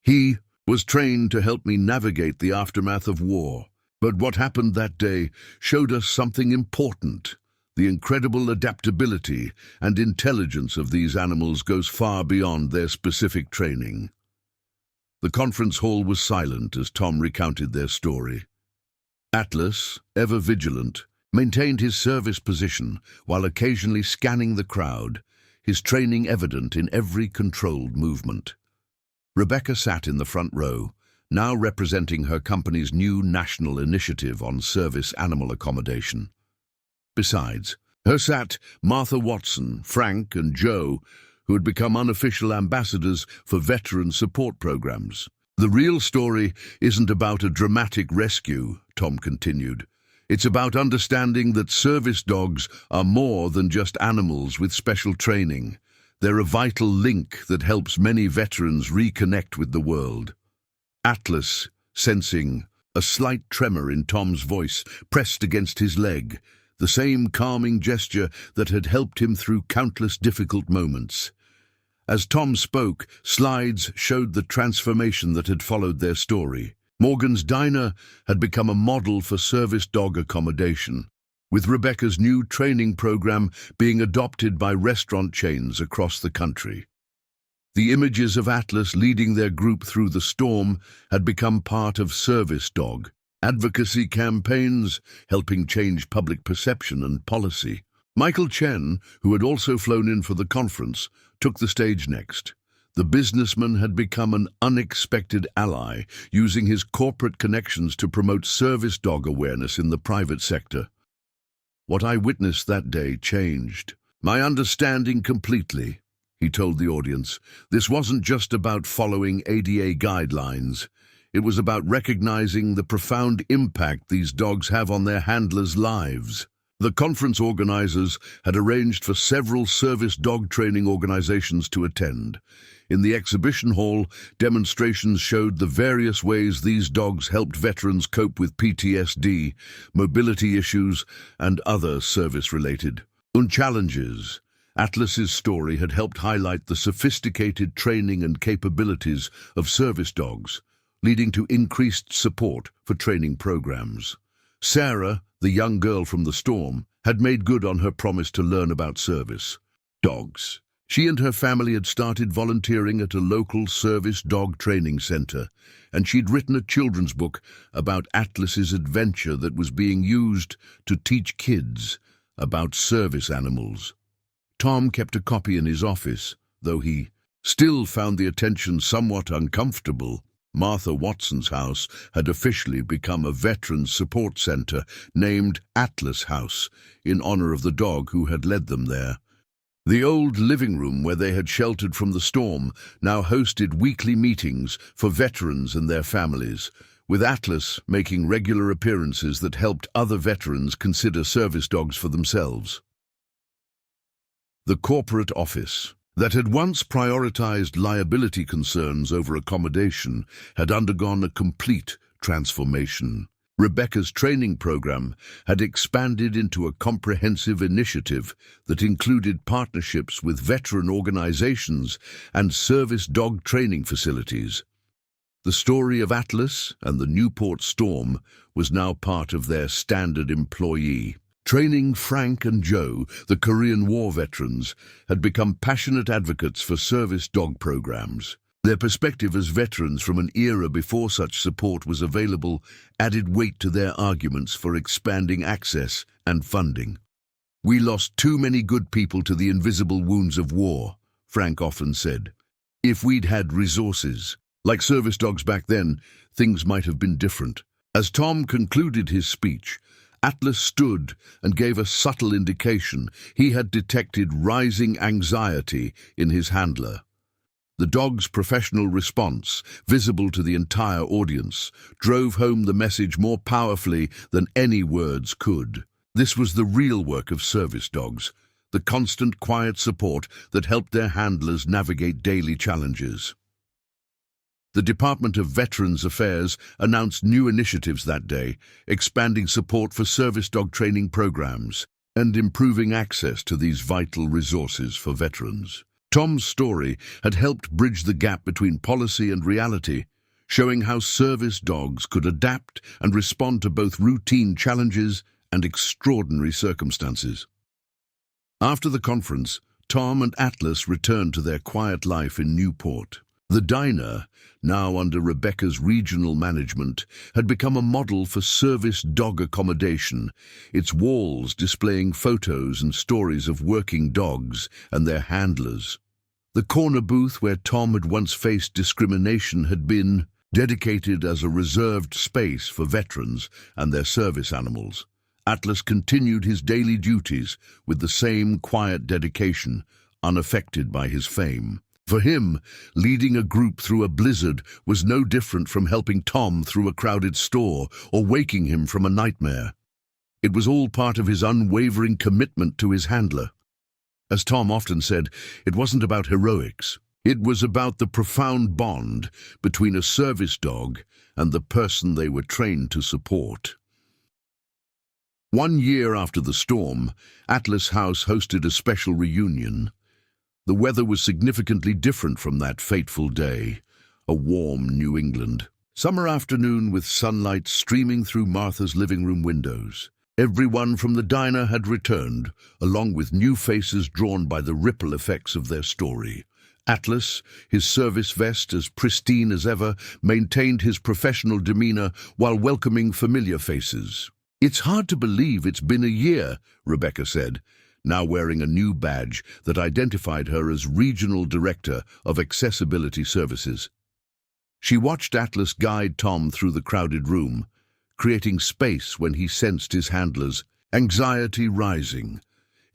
He was trained to help me navigate the aftermath of war, but what happened that day showed us something important. The incredible adaptability and intelligence of these animals goes far beyond their specific training. The conference hall was silent as Tom recounted their story. Atlas, ever vigilant, maintained his service position while occasionally scanning the crowd, his training evident in every controlled movement. Rebecca sat in the front row, now representing her company's new national initiative on service animal accommodation. Besides her sat Martha Watson, Frank, and Joe, who had become unofficial ambassadors for veteran support programs. The real story isn't about a dramatic rescue, Tom continued. It's about understanding that service dogs are more than just animals with special training. They're a vital link that helps many veterans reconnect with the world. Atlas, sensing a slight tremor in Tom's voice, pressed against his leg, the same calming gesture that had helped him through countless difficult moments. As Tom spoke, slides showed the transformation that had followed their story. Morgan's Diner had become a model for service dog accommodation, with Rebecca's new training program being adopted by restaurant chains across the country. The images of Atlas leading their group through the storm had become part of service dog advocacy campaigns, helping change public perception and policy. Michael Chen, who had also flown in for the conference, took the stage next. The businessman had become an unexpected ally, using his corporate connections to promote service dog awareness in the private sector. What I witnessed that day changed my understanding completely, he told the audience. This wasn't just about following ADA guidelines. It was about recognizing the profound impact these dogs have on their handlers' lives. The conference organizers had arranged for several service dog training organizations to attend. In the exhibition hall, demonstrations showed the various ways these dogs helped veterans cope with PTSD, mobility issues, and other service-related challenges. Atlas's story had helped highlight the sophisticated training and capabilities of service dogs, leading to increased support for training programs. Sarah, the young girl from the storm, had made good on her promise to learn about service dogs. She and her family had started volunteering at a local service dog training center, and she'd written a children's book about Atlas's adventure that was being used to teach kids about service animals. Tom kept a copy in his office, though he still found the attention somewhat uncomfortable. Martha Watson's house had officially become a veterans support center named Atlas House in honor of the dog who had led them there. The old living room where they had sheltered from the storm now hosted weekly meetings for veterans and their families, with Atlas making regular appearances that helped other veterans consider service dogs for themselves. The corporate office. that had once prioritized liability concerns over accommodation had undergone a complete transformation. Rebecca's training program had expanded into a comprehensive initiative that included partnerships with veteran organizations and service dog training facilities. The story of Atlas and the Newport storm was now part of their standard employee. Training Frank and Joe, the Korean War veterans, had become passionate advocates for service dog programs. Their perspective as veterans from an era before such support was available added weight to their arguments for expanding access and funding. "We lost too many good people to the invisible wounds of war," Frank often said. "If we'd had resources, like service dogs back then, things might have been different." As Tom concluded his speech, Atlas stood and gave a subtle indication he had detected rising anxiety in his handler. The dog's professional response, visible to the entire audience, drove home the message more powerfully than any words could. This was the real work of service dogs, the constant quiet support that helped their handlers navigate daily challenges. The Department of Veterans Affairs announced new initiatives that day, expanding support for service dog training programs and improving access to these vital resources for veterans. Tom's story had helped bridge the gap between policy and reality, showing how service dogs could adapt and respond to both routine challenges and extraordinary circumstances. After the conference, Tom and Atlas returned to their quiet life in Newport. The diner, now under Rebecca's regional management, had become a model for service dog accommodation, its walls displaying photos and stories of working dogs and their handlers. The corner booth where Tom had once faced discrimination had been dedicated as a reserved space for veterans and their service animals. Atlas continued his daily duties with the same quiet dedication, unaffected by his fame. For him, leading a group through a blizzard was no different from helping Tom through a crowded store or waking him from a nightmare. It was all part of his unwavering commitment to his handler. As Tom often said, it wasn't about heroics. It was about the profound bond between a service dog and the person they were trained to support. 1 year after the storm, Atlas House hosted a special reunion. The weather was significantly different from that fateful day, a warm New England summer afternoon with sunlight streaming through Martha's living room windows. Everyone from the diner had returned, along with new faces drawn by the ripple effects of their story. Atlas, his service vest as pristine as ever, maintained his professional demeanor while welcoming familiar faces. "It's hard to believe it's been a year," Rebecca said, now wearing a new badge that identified her as Regional Director of Accessibility Services. She watched Atlas guide Tom through the crowded room, creating space when he sensed his handler's anxiety rising.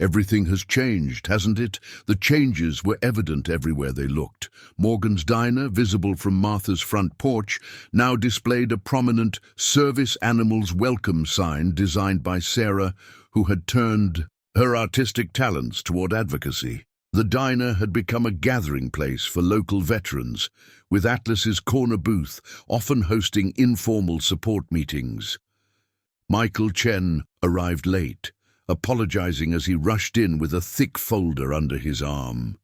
"Everything has changed, hasn't it?" The changes were evident everywhere they looked. Morgan's Diner, visible from Martha's front porch, now displayed a prominent Service Animals Welcome sign designed by Sarah, who had turned her artistic talents toward advocacy. The diner had become a gathering place for local veterans, with Atlas's corner booth often hosting informal support meetings. Michael Chen arrived late, apologizing as he rushed in with a thick folder under his arm.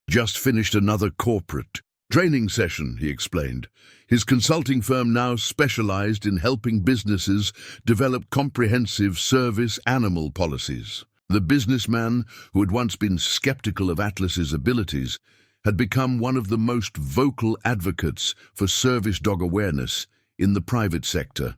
"Just finished another corporate training session," he explained. His consulting firm now specialized in helping businesses develop comprehensive service animal policies. The businessman, who had once been skeptical of Atlas's abilities, had become one of the most vocal advocates for service dog awareness in the private sector.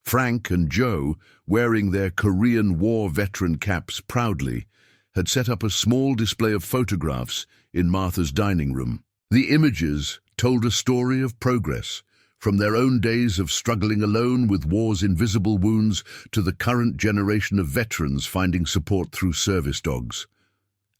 Frank and Joe, wearing their Korean War veteran caps proudly, had set up a small display of photographs in Martha's dining room. The images told a story of progress, from their own days of struggling alone with war's invisible wounds to the current generation of veterans finding support through service dogs.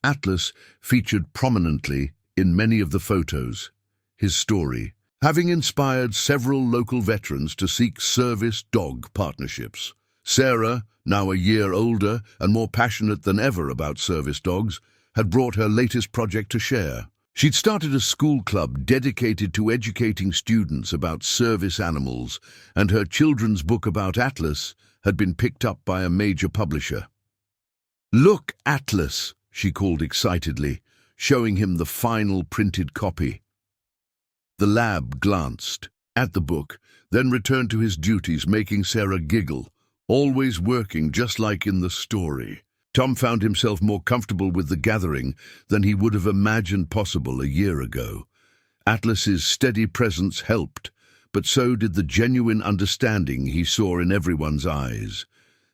Atlas featured prominently in many of the photos. His story, having inspired several local veterans to seek service dog partnerships. Sarah, now a year older and more passionate than ever about service dogs, had brought her latest project to share. She'd started a school club dedicated to educating students about service animals, and her children's book about Atlas had been picked up by a major publisher. "Look, Atlas," she called excitedly, showing him the final printed copy. The lab glanced at the book, then returned to his duties, making Sarah giggle, always working just like in the story. Tom found himself more comfortable with the gathering than he would have imagined possible a year ago. Atlas's steady presence helped, but so did the genuine understanding he saw in everyone's eyes.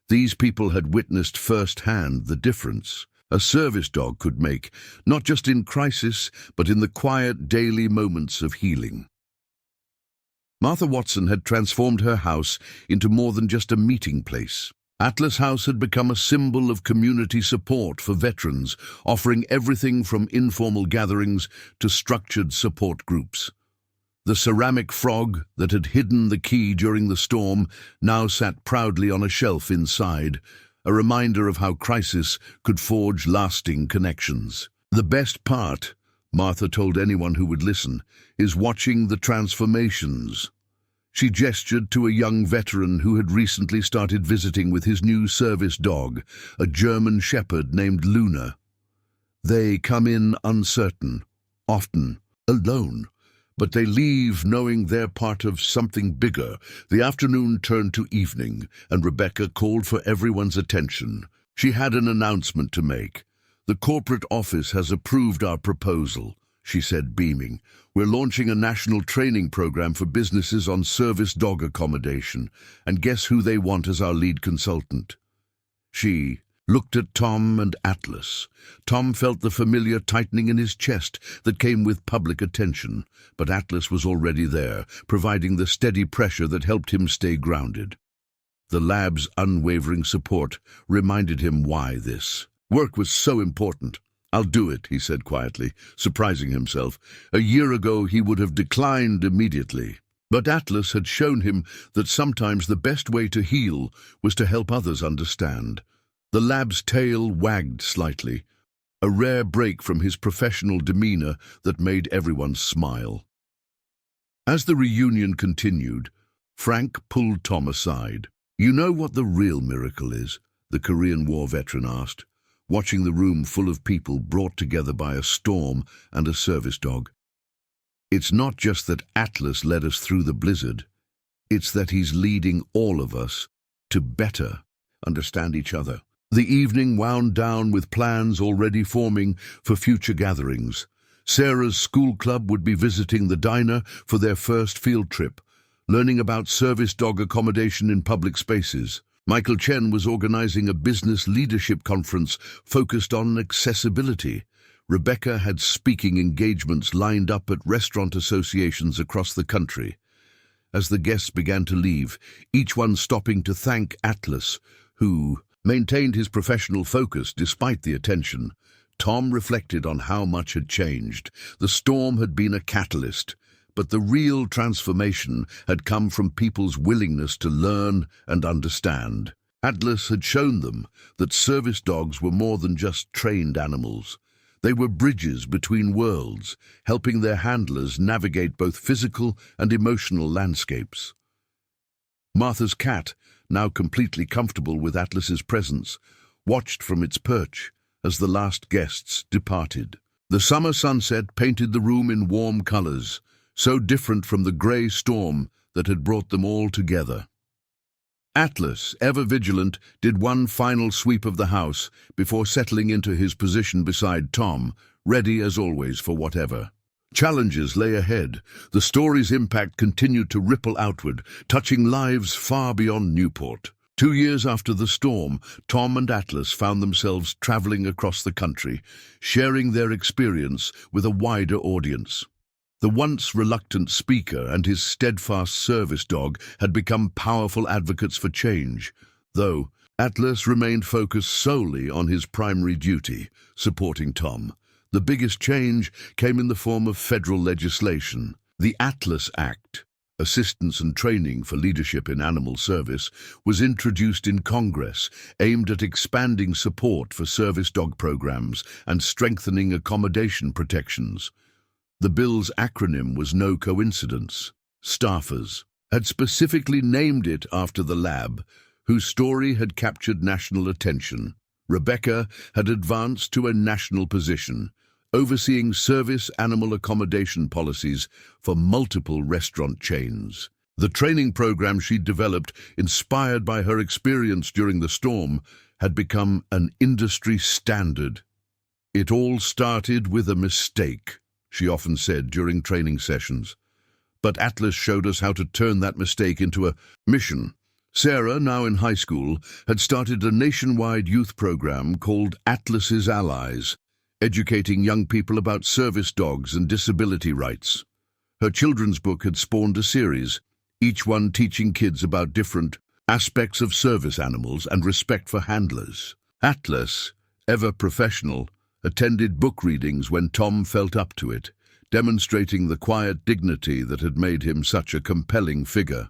These people had witnessed firsthand the difference a service dog could make, not just in crisis, but in the quiet daily moments of healing. Martha Watson had transformed her house into more than just a meeting place. Atlas House had become a symbol of community support for veterans, offering everything from informal gatherings to structured support groups. The ceramic frog that had hidden the key during the storm now sat proudly on a shelf inside, a reminder of how crisis could forge lasting connections. "The best part," Martha told anyone who would listen, "is watching the transformations." She gestured to a young veteran who had recently started visiting with his new service dog, a German shepherd named Luna. "They come in uncertain, often alone, but they leave knowing they're part of something bigger." The afternoon turned to evening, and Rebecca called for everyone's attention. She had an announcement to make. "The corporate office has approved our proposal," she said, beaming. "We're launching a national training program for businesses on service dog accommodation, and guess who they want as our lead consultant?" She looked at Tom and Atlas. Tom felt the familiar tightening in his chest that came with public attention, but Atlas was already there, providing the steady pressure that helped him stay grounded. The lab's unwavering support reminded him why this work was so important. "I'll do it," he said quietly, surprising himself. A year ago he would have declined immediately. But Atlas had shown him that sometimes the best way to heal was to help others understand. The lab's tail wagged slightly, a rare break from his professional demeanor that made everyone smile. As the reunion continued, Frank pulled Tom aside. "You know what the real miracle is?" the Korean War veteran asked, watching the room full of people brought together by a storm and a service dog. "It's not just that Atlas led us through the blizzard. It's that he's leading all of us to better understand each other." The evening wound down with plans already forming for future gatherings. Sarah's school club would be visiting the diner for their first field trip, learning about service dog accommodation in public spaces. Michael Chen was organizing a business leadership conference focused on accessibility. Rebecca had speaking engagements lined up at restaurant associations across the country. As the guests began to leave, each one stopping to thank Atlas, who maintained his professional focus despite the attention, Tom reflected on how much had changed. The storm had been a catalyst, but the real transformation had come from people's willingness to learn and understand. Atlas had shown them that service dogs were more than just trained animals. They were bridges between worlds, helping their handlers navigate both physical and emotional landscapes. Martha's cat, now completely comfortable with Atlas's presence, watched from its perch as the last guests departed. The summer sunset painted the room in warm colors, so different from the grey storm that had brought them all together. Atlas, ever vigilant, did one final sweep of the house before settling into his position beside Tom, ready as always for whatever. Challenges lay ahead. The story's impact continued to ripple outward, touching lives far beyond Newport. 2 years after the storm, Tom and Atlas found themselves traveling across the country, sharing their experience with a wider audience. The once reluctant speaker and his steadfast service dog had become powerful advocates for change, though Atlas remained focused solely on his primary duty, supporting Tom. The biggest change came in the form of federal legislation. The Atlas Act, Assistance and training for leadership in animal service was introduced in Congress, aimed at expanding support for service dog programs and strengthening accommodation protections. The bill's acronym was no coincidence. Staffers had specifically named it after the lab, whose story had captured national attention. Rebecca had advanced to a national position, overseeing service animal accommodation policies for multiple restaurant chains. The training program she'd developed, inspired by her experience during the storm, had become an industry standard. "It all started with a mistake," she often said during training sessions. But Atlas showed us how to turn that mistake into a mission. Sarah, now in high school, had started a nationwide youth program called Atlas's Allies, educating young people about service dogs and disability rights. Her children's book had spawned a series, each one teaching kids about different aspects of service animals and respect for handlers. Atlas, ever professional, attended book readings when Tom felt up to it, demonstrating the quiet dignity that had made him such a compelling figure.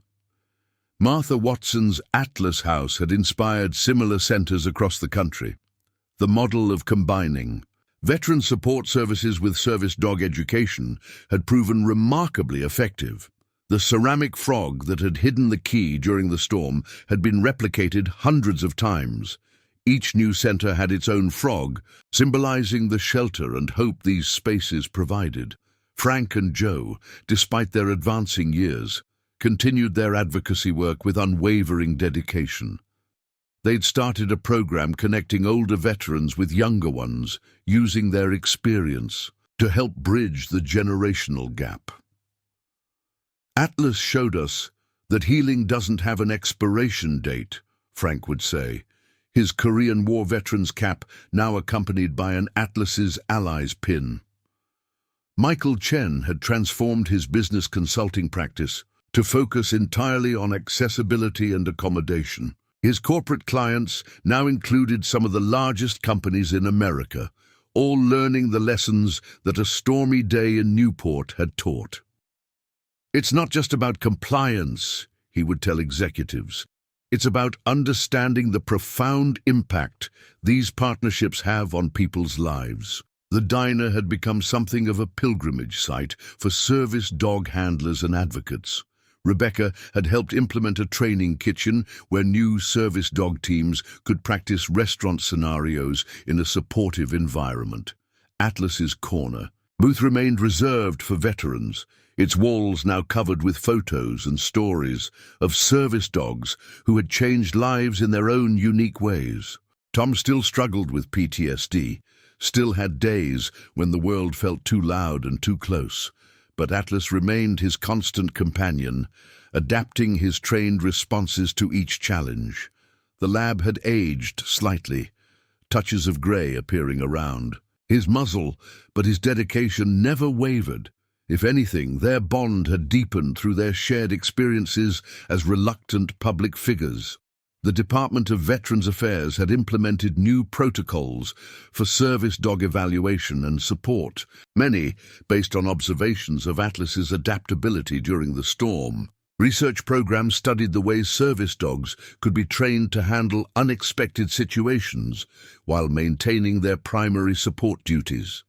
Martha Watson's Atlas House had inspired similar centers across the country. The model of combining veteran support services with service dog education had proven remarkably effective. The ceramic frog that had hidden the key during the storm had been replicated hundreds of times. Each new center had its own frog, symbolizing the shelter and hope these spaces provided. Frank and Joe, despite their advancing years, continued their advocacy work with unwavering dedication. They'd started a program connecting older veterans with younger ones, using their experience to help bridge the generational gap. Atlas showed us that healing doesn't have an expiration date, Frank would say, his Korean War veteran's cap now accompanied by an Atlas's Allies pin. Michael Chen had transformed his business consulting practice to focus entirely on accessibility and accommodation. His corporate clients now included some of the largest companies in America, all learning the lessons that a stormy day in Newport had taught. "It's not just about compliance," he would tell executives. "It's about understanding the profound impact these partnerships have on people's lives." The diner had become something of a pilgrimage site for service dog handlers and advocates. Rebecca had helped implement a training kitchen where new service dog teams could practice restaurant scenarios in a supportive environment. Atlas's Corner booth remained reserved for veterans, its walls now covered with photos and stories of service dogs who had changed lives in their own unique ways. Tom still struggled with PTSD, still had days when the world felt too loud and too close. But Atlas remained his constant companion, adapting his trained responses to each challenge. The lab had aged slightly, touches of grey appearing around. His muzzle, but his dedication never wavered. If anything, their bond had deepened through their shared experiences as reluctant public figures. The Department of Veterans Affairs had implemented new protocols for service dog evaluation and support, many based on observations of Atlas's adaptability during the storm. Research programs studied the ways service dogs could be trained to handle unexpected situations while maintaining their primary support duties.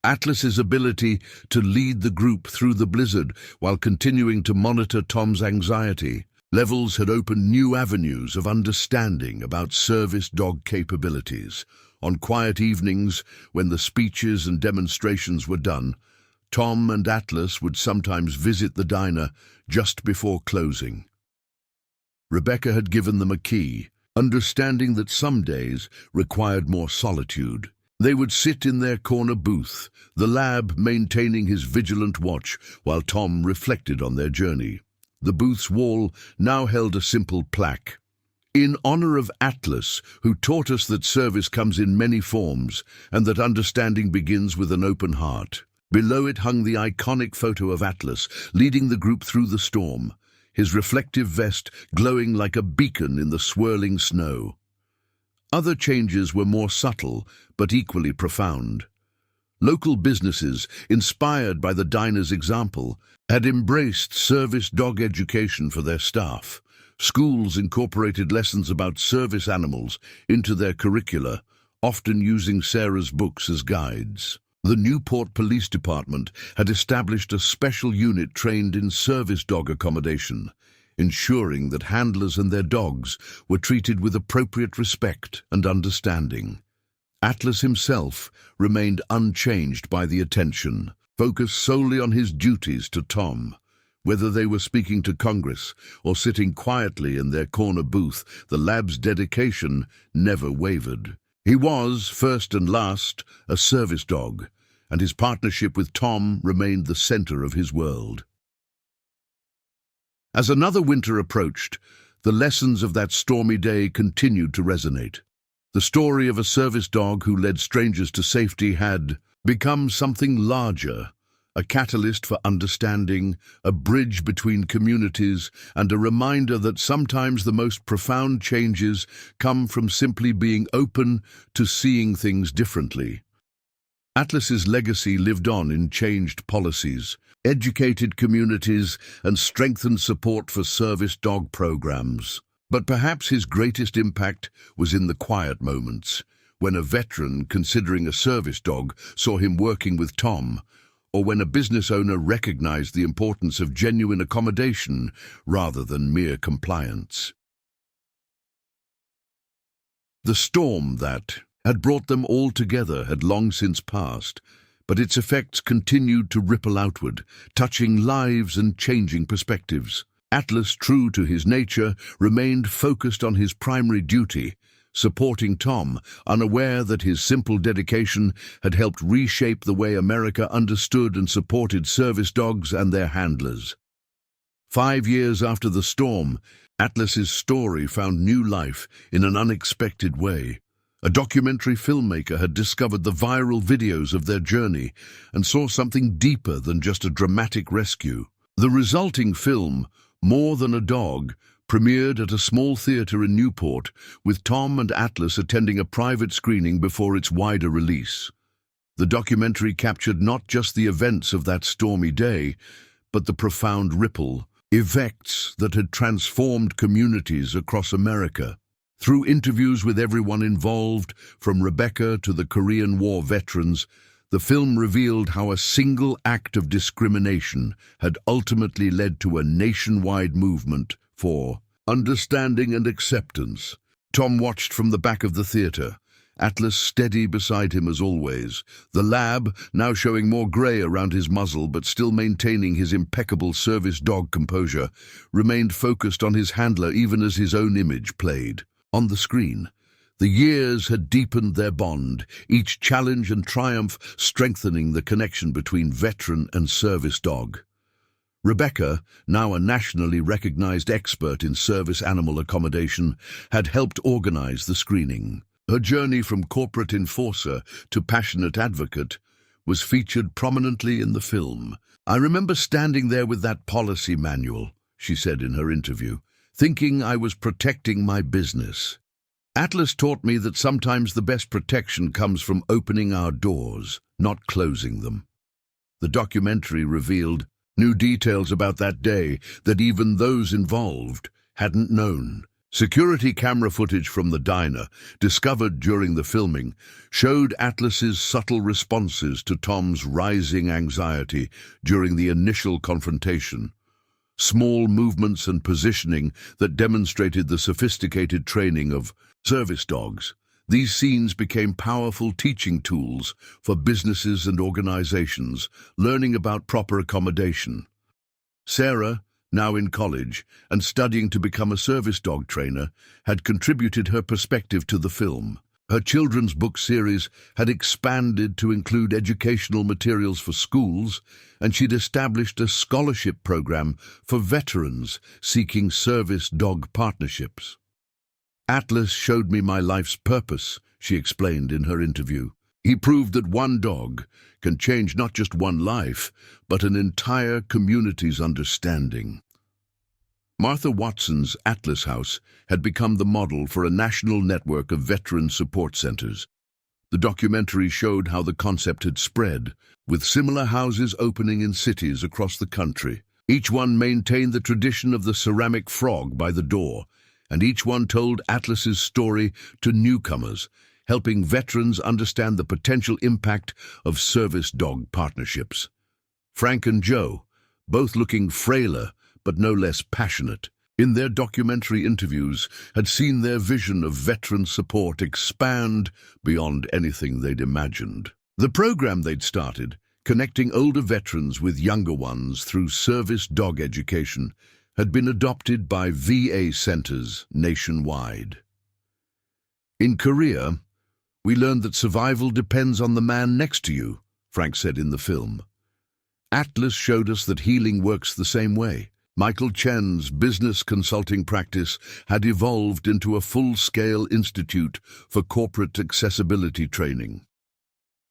Atlas's ability to lead the group through the blizzard while continuing to monitor Tom's anxiety levels had opened new avenues of understanding about service dog capabilities. On quiet evenings, when the speeches and demonstrations were done, Tom and Atlas would sometimes visit the diner just before closing. Rebecca had given them a key, understanding that some days required more solitude. They would sit in their corner booth, the lab maintaining his vigilant watch while Tom reflected on their journey. The booth's wall now held a simple plaque. "In honor of Atlas, who taught us that service comes in many forms and that understanding begins with an open heart." Below it hung the iconic photo of Atlas leading the group through the storm, his reflective vest glowing like a beacon in the swirling snow. Other changes were more subtle but equally profound. Local businesses, inspired by the diner's example, had embraced service dog education for their staff. Schools incorporated lessons about service animals into their curricula, often using Sarah's books as guides. The Newport Police Department had established a special unit trained in service dog accommodation, ensuring that handlers and their dogs were treated with appropriate respect and understanding. Atlas himself remained unchanged by the attention, focused solely on his duties to Tom. Whether they were speaking to Congress or sitting quietly in their corner booth, the lab's dedication never wavered. He was, first and last, a service dog, and his partnership with Tom remained the center of his world. As another winter approached, the lessons of that stormy day continued to resonate. The story of a service dog who led strangers to safety had become something larger, a catalyst for understanding, a bridge between communities, and a reminder that sometimes the most profound changes come from simply being open to seeing things differently. Atlas's legacy lived on in changed policies, educated communities, and strengthened support for service dog programs. But perhaps his greatest impact was in the quiet moments, when a veteran considering a service dog saw him working with Tom, or when a business owner recognized the importance of genuine accommodation rather than mere compliance. The storm that had brought them all together had long since passed, but its effects continued to ripple outward, touching lives and changing perspectives. Atlas, true to his nature, remained focused on his primary duty, supporting Tom, unaware that his simple dedication had helped reshape the way America understood and supported service dogs and their handlers. 5 years after the storm, Atlas's story found new life in an unexpected way. A documentary filmmaker had discovered the viral videos of their journey and saw something deeper than just a dramatic rescue. The resulting film, More Than a Dog, premiered at a small theater in Newport, with Tom and Atlas attending a private screening before its wider release. The documentary captured not just the events of that stormy day, but the profound ripple effects that had transformed communities across America. Through interviews with everyone involved, from Rebecca to the Korean War veterans, the film revealed how a single act of discrimination had ultimately led to a nationwide movement for understanding and acceptance. Tom watched from the back of the theater, Atlas steady beside him as always, the lab now showing more grey around his muzzle but still maintaining his impeccable service dog composure, remained focused on his handler even as his own image played on the screen. The years had deepened their bond, each challenge and triumph strengthening the connection between veteran and service dog. Rebecca, now a nationally recognized expert in service animal accommodation, had helped organize the screening. Her journey from corporate enforcer to passionate advocate was featured prominently in the film. "I remember standing there with that policy manual," she said in her interview, "thinking I was protecting my business. Atlas taught me that sometimes the best protection comes from opening our doors, not closing them." The documentary revealed new details about that day that even those involved hadn't known. Security camera footage from the diner, discovered during the filming, showed Atlas's subtle responses to Tom's rising anxiety during the initial confrontation. Small movements and positioning that demonstrated the sophisticated training of service dogs. These scenes became powerful teaching tools for businesses and organizations, learning about proper accommodation. Sarah, now in college and studying to become a service dog trainer, had contributed her perspective to the film. Her children's book series had expanded to include educational materials for schools, and she'd established a scholarship program for veterans seeking service dog partnerships. "Atlas showed me my life's purpose," she explained in her interview. "He proved that one dog can change not just one life, but an entire community's understanding." Martha Watson's Atlas House had become the model for a national network of veteran support centers. The documentary showed how the concept had spread, with similar houses opening in cities across the country. Each one maintained the tradition of the ceramic frog by the door, and each one told Atlas's story to newcomers, helping veterans understand the potential impact of service dog partnerships. Frank and Joe, both looking frailer but no less passionate, in their documentary interviews had seen their vision of veteran support expand beyond anything they'd imagined. The program they'd started, connecting older veterans with younger ones through service dog education, had been adopted by VA centers nationwide. In Korea, we learned that survival depends on the man next to you, Frank said in the film. Atlas showed us that healing works the same way. Michael Chen's business consulting practice had evolved into a full-scale institute for corporate accessibility training.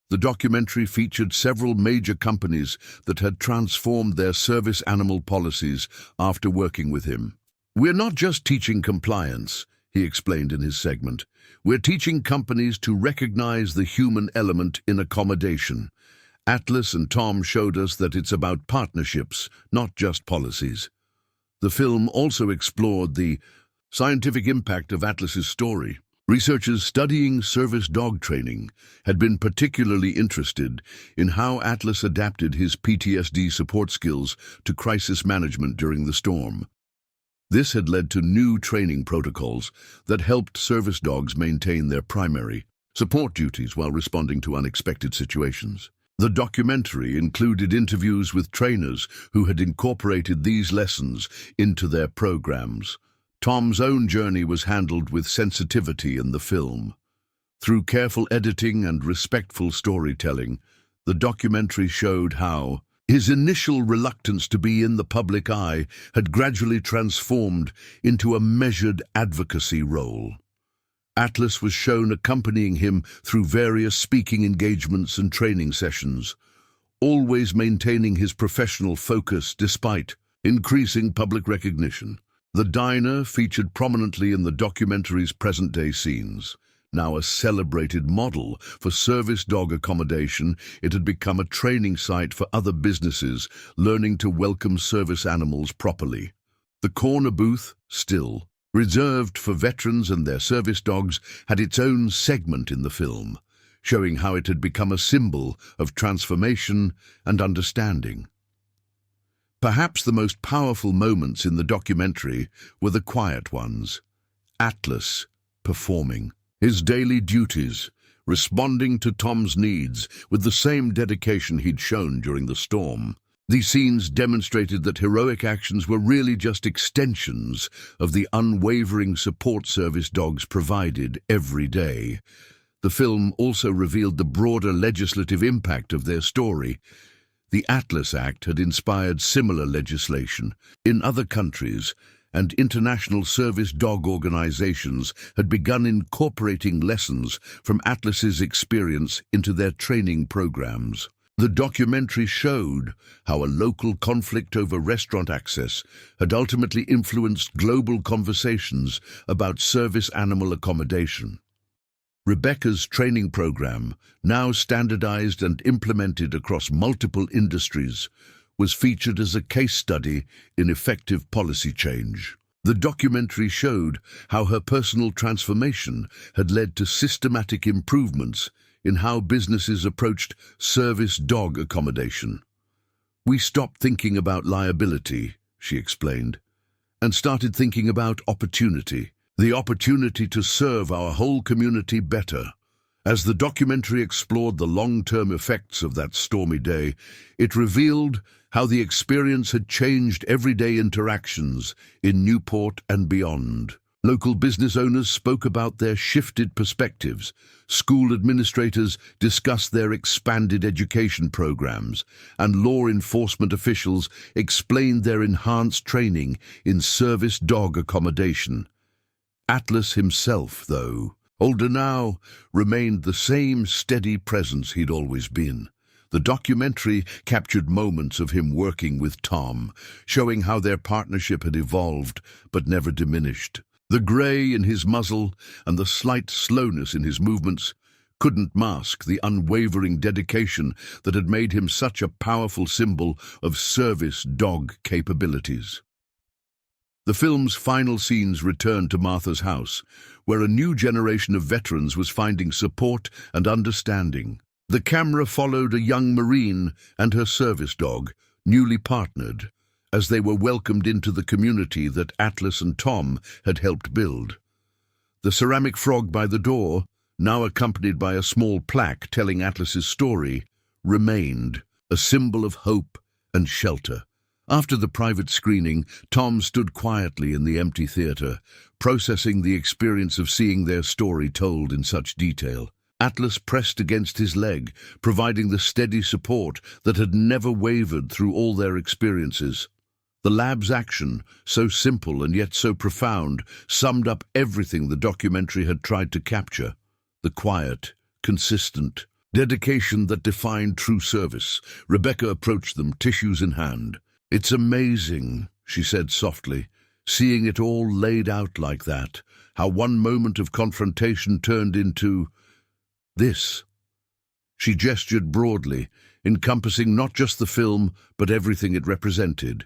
The documentary featured several major companies that had transformed their service animal policies after working with him. "We're not just teaching compliance," he explained in his segment. "We're teaching companies to recognize the human element in accommodation." Atlas and Tom showed us that it's about partnerships, not just policies. The film also explored the scientific impact of Atlas's story. Researchers studying service dog training had been particularly interested in how Atlas adapted his PTSD support skills to crisis management during the storm. This had led to new training protocols that helped service dogs maintain their primary support duties while responding to unexpected situations. The documentary included interviews with trainers who had incorporated these lessons into their programs. Tom's own journey was handled with sensitivity in the film. Through careful editing and respectful storytelling, the documentary showed how his initial reluctance to be in the public eye had gradually transformed into a measured advocacy role. Atlas was shown accompanying him through various speaking engagements and training sessions, always maintaining his professional focus despite increasing public recognition. The diner featured prominently in the documentary's present-day scenes. Now a celebrated model for service dog accommodation, it had become a training site for other businesses learning to welcome service animals properly. The corner booth, still reserved for veterans and their service dogs, had its own segment in the film, showing how it had become a symbol of transformation and understanding. Perhaps the most powerful moments in the documentary were the quiet ones. Atlas performing his daily duties, responding to Tom's needs with the same dedication he'd shown during the storm. These scenes demonstrated that heroic actions were really just extensions of the unwavering support service dogs provided every day. The film also revealed the broader legislative impact of their story. The Atlas Act had inspired similar legislation in other countries, and international service dog organizations had begun incorporating lessons from Atlas's experience into their training programs. The documentary showed how a local conflict over restaurant access had ultimately influenced global conversations about service animal accommodation. Rebecca's training program, now standardized and implemented across multiple industries, was featured as a case study in effective policy change. The documentary showed how her personal transformation had led to systematic improvements in how businesses approached service dog accommodation. "We stopped thinking about liability," she explained, "and started thinking about opportunity. The opportunity to serve our whole community better." As the documentary explored the long-term effects of that stormy day, it revealed how the experience had changed everyday interactions in Newport and beyond. Local business owners spoke about their shifted perspectives. School administrators discussed their expanded education programs, and law enforcement officials explained their enhanced training in service dog accommodation. Atlas himself, though, older now, remained the same steady presence he'd always been. The documentary captured moments of him working with Tom, showing how their partnership had evolved but never diminished. The grey in his muzzle and the slight slowness in his movements couldn't mask the unwavering dedication that had made him such a powerful symbol of service dog capabilities. The film's final scenes returned to Martha's house, where a new generation of veterans was finding support and understanding. The camera followed a young Marine and her service dog, newly partnered, as they were welcomed into the community that Atlas and Tom had helped build. The ceramic frog by the door, now accompanied by a small plaque telling Atlas's story, remained a symbol of hope and shelter. After the private screening, Tom stood quietly in the empty theater, processing the experience of seeing their story told in such detail. Atlas pressed against his leg, providing the steady support that had never wavered through all their experiences. The lab's action, so simple and yet so profound, summed up everything the documentary had tried to capture. The quiet, consistent dedication that defined true service. Rebecca approached them, tissues in hand. "It's amazing," she said softly, "seeing it all laid out like that, how one moment of confrontation turned into this." She gestured broadly, encompassing not just the film, but everything it represented.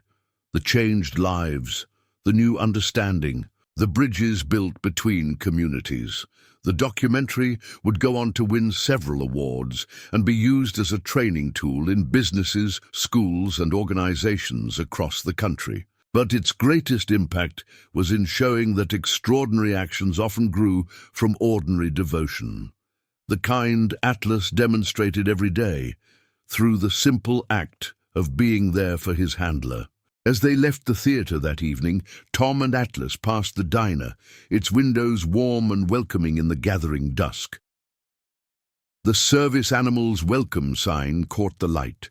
The changed lives, the new understanding, the bridges built between communities. The documentary would go on to win several awards and be used as a training tool in businesses, schools, and organizations across the country. But its greatest impact was in showing that extraordinary actions often grew from ordinary devotion. The kind Atlas demonstrated every day, through the simple act of being there for his handler. As they left the theater that evening, Tom and Atlas passed the diner, its windows warm and welcoming in the gathering dusk. The service animal's welcome sign caught the light,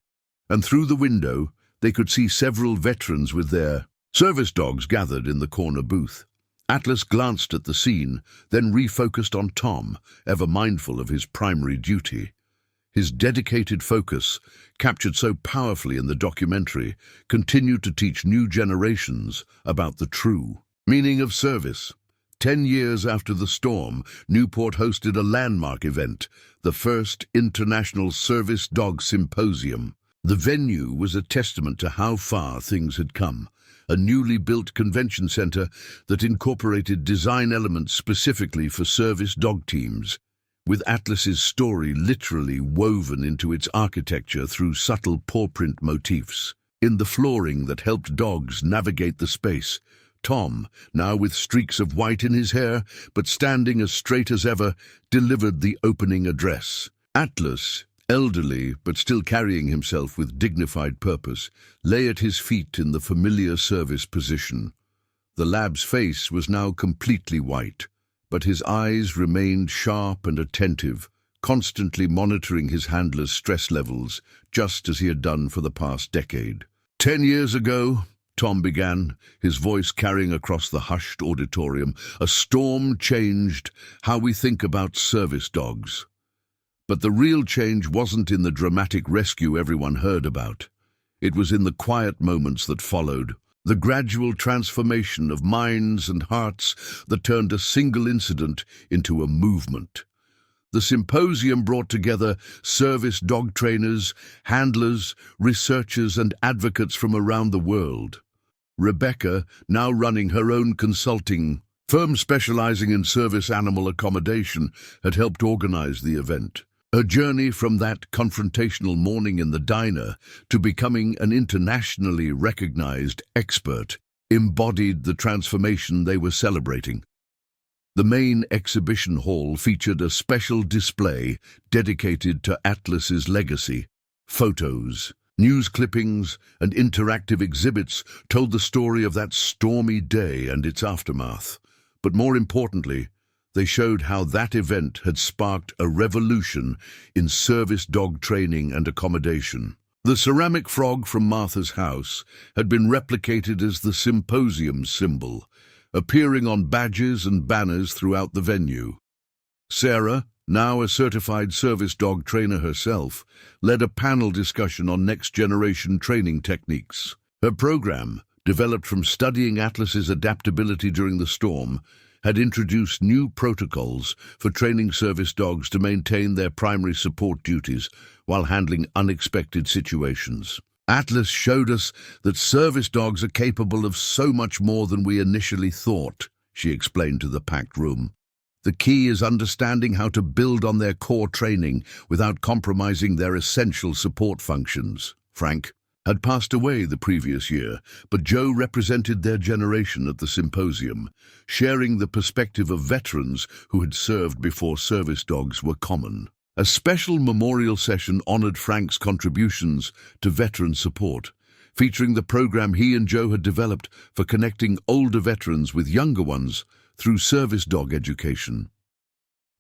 and through the window they could see several veterans with their service dogs gathered in the corner booth. Atlas glanced at the scene, then refocused on Tom, ever mindful of his primary duty. His dedicated focus, captured so powerfully in the documentary, continued to teach new generations about the true meaning of service. 10 years after the storm, Newport hosted a landmark event, the first International Service Dog Symposium. The venue was a testament to how far things had come. A newly built convention center that incorporated design elements specifically for service dog teams, with Atlas's story literally woven into its architecture through subtle paw print motifs. In the flooring that helped dogs navigate the space, Tom, now with streaks of white in his hair, but standing as straight as ever, delivered the opening address. Atlas, elderly but still carrying himself with dignified purpose, lay at his feet in the familiar service position. The lab's face was now completely white, but his eyes remained sharp and attentive, constantly monitoring his handler's stress levels, just as he had done for the past decade. 10 years ago, Tom began, his voice carrying across the hushed auditorium, a storm changed how we think about service dogs. But the real change wasn't in the dramatic rescue everyone heard about. It was in the quiet moments that followed, the gradual transformation of minds and hearts that turned a single incident into a movement. The symposium brought together service dog trainers, handlers, researchers, and advocates from around the world. Rebecca, now running her own consulting firm specializing in service animal accommodation, had helped organize the event. Her journey from that confrontational morning in the diner to becoming an internationally recognized expert embodied the transformation they were celebrating. The main exhibition hall featured a special display dedicated to Atlas's legacy. Photos, news clippings, and interactive exhibits told the story of that stormy day and its aftermath. But more importantly, they showed how that event had sparked a revolution in service dog training and accommodation. The ceramic frog from Martha's house had been replicated as the symposium symbol, appearing on badges and banners throughout the venue. Sarah, now a certified service dog trainer herself, led a panel discussion on next-generation training techniques. Her program, developed from studying Atlas's adaptability during the storm, had introduced new protocols for training service dogs to maintain their primary support duties while handling unexpected situations. Atlas showed us that service dogs are capable of so much more than we initially thought, she explained to the packed room. The key is understanding how to build on their core training without compromising their essential support functions. Frank had passed away the previous year, but Joe represented their generation at the symposium, sharing the perspective of veterans who had served before service dogs were common. A special memorial session honored Frank's contributions to veteran support, featuring the program he and Joe had developed for connecting older veterans with younger ones through service dog education.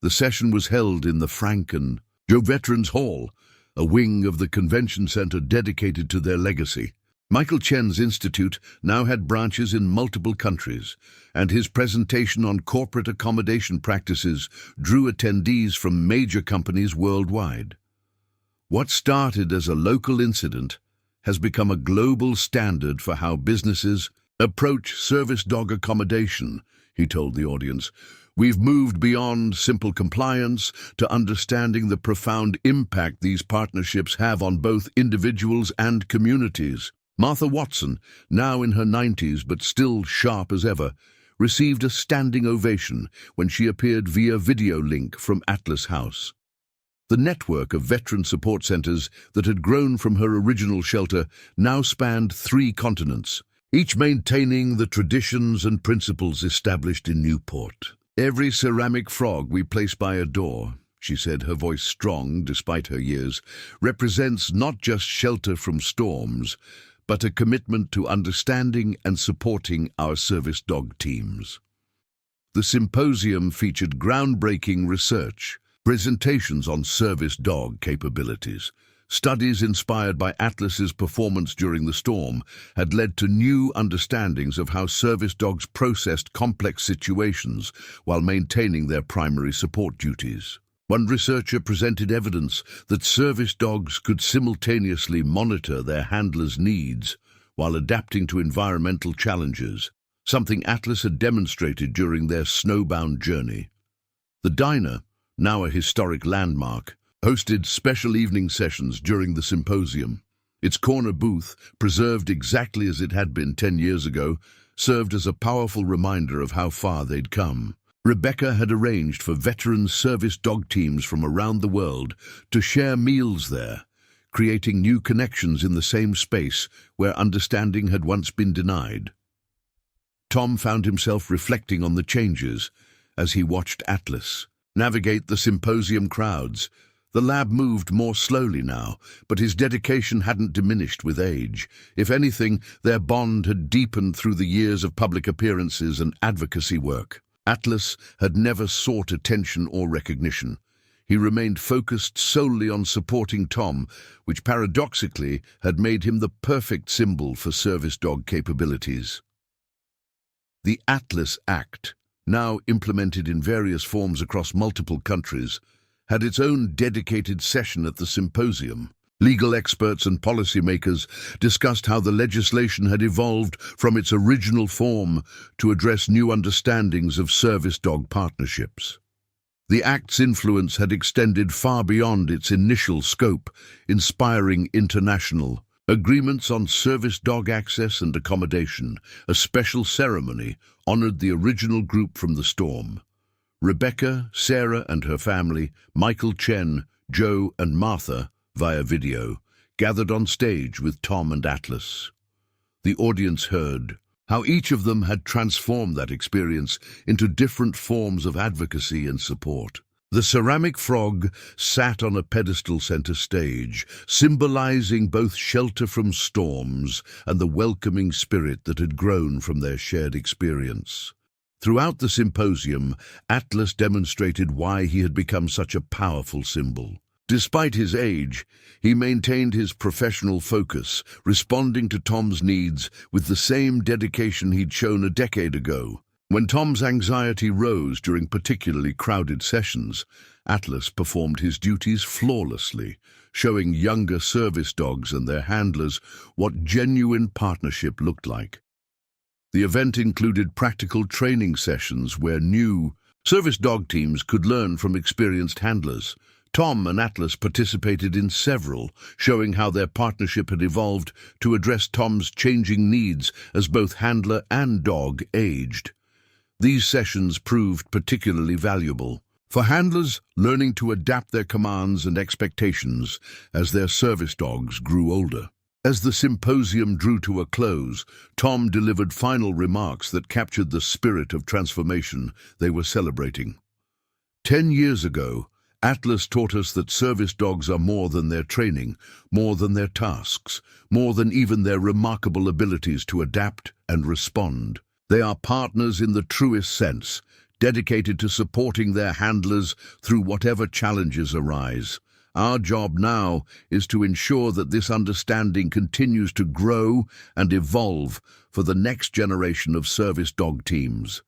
The session was held in the Frank and Joe Veterans Hall, a wing of the convention center dedicated to their legacy. Michael Chen's institute now had branches in multiple countries, and his presentation on corporate accommodation practices drew attendees from major companies worldwide. What started as a local incident has become a global standard for how businesses approach service dog accommodation, he told the audience. We've moved beyond simple compliance to understanding the profound impact these partnerships have on both individuals and communities. Martha Watson, now in her 90s but still sharp as ever, received a standing ovation when she appeared via video link from Atlas House. The network of veteran support centers that had grown from her original shelter now spanned 3 continents, each maintaining the traditions and principles established in Newport. Every ceramic frog we place by a door, she said, her voice strong despite her years, represents not just shelter from storms, but a commitment to understanding and supporting our service dog teams. The symposium featured groundbreaking research, presentations on service dog capabilities. Studies inspired by Atlas's performance during the storm had led to new understandings of how service dogs processed complex situations while maintaining their primary support duties. One researcher presented evidence that service dogs could simultaneously monitor their handlers' needs while adapting to environmental challenges, something Atlas had demonstrated during their snowbound journey. The diner, now a historic landmark, hosted special evening sessions during the symposium. Its corner booth, preserved exactly as it had been 10 years ago, served as a powerful reminder of how far they'd come. Rebecca had arranged for veteran service dog teams from around the world to share meals there, creating new connections in the same space where understanding had once been denied. Tom found himself reflecting on the changes as he watched Atlas navigate the symposium crowds. The lab moved more slowly now, but his dedication hadn't diminished with age. If anything, their bond had deepened through the years of public appearances and advocacy work. Atlas had never sought attention or recognition. He remained focused solely on supporting Tom, which paradoxically had made him the perfect symbol for service dog capabilities. The Atlas Act, now implemented in various forms across multiple countries, had its own dedicated session at the symposium. Legal experts and policymakers discussed how the legislation had evolved from its original form to address new understandings of service dog partnerships. The Act's influence had extended far beyond its initial scope, inspiring international agreements on service dog access and accommodation. A special ceremony honored the original group from the storm. Rebecca, Sarah and her family, Michael Chen, Joe and Martha, via video, gathered on stage with Tom and Atlas. The audience heard how each of them had transformed that experience into different forms of advocacy and support. The ceramic frog sat on a pedestal center stage, symbolizing both shelter from storms and the welcoming spirit that had grown from their shared experience. Throughout the symposium, Atlas demonstrated why he had become such a powerful symbol. Despite his age, he maintained his professional focus, responding to Tom's needs with the same dedication he'd shown a decade ago. When Tom's anxiety rose during particularly crowded sessions, Atlas performed his duties flawlessly, showing younger service dogs and their handlers what genuine partnership looked like. The event included practical training sessions where new service dog teams could learn from experienced handlers. Tom and Atlas participated in several, showing how their partnership had evolved to address Tom's changing needs as both handler and dog aged. These sessions proved particularly valuable for handlers, learning to adapt their commands and expectations as their service dogs grew older. As the symposium drew to a close, Tom delivered final remarks that captured the spirit of transformation they were celebrating. 10 years ago, Atlas taught us that service dogs are more than their training, more than their tasks, more than even their remarkable abilities to adapt and respond. They are partners in the truest sense, dedicated to supporting their handlers through whatever challenges arise. Our job now is to ensure that this understanding continues to grow and evolve for the next generation of service dog teams.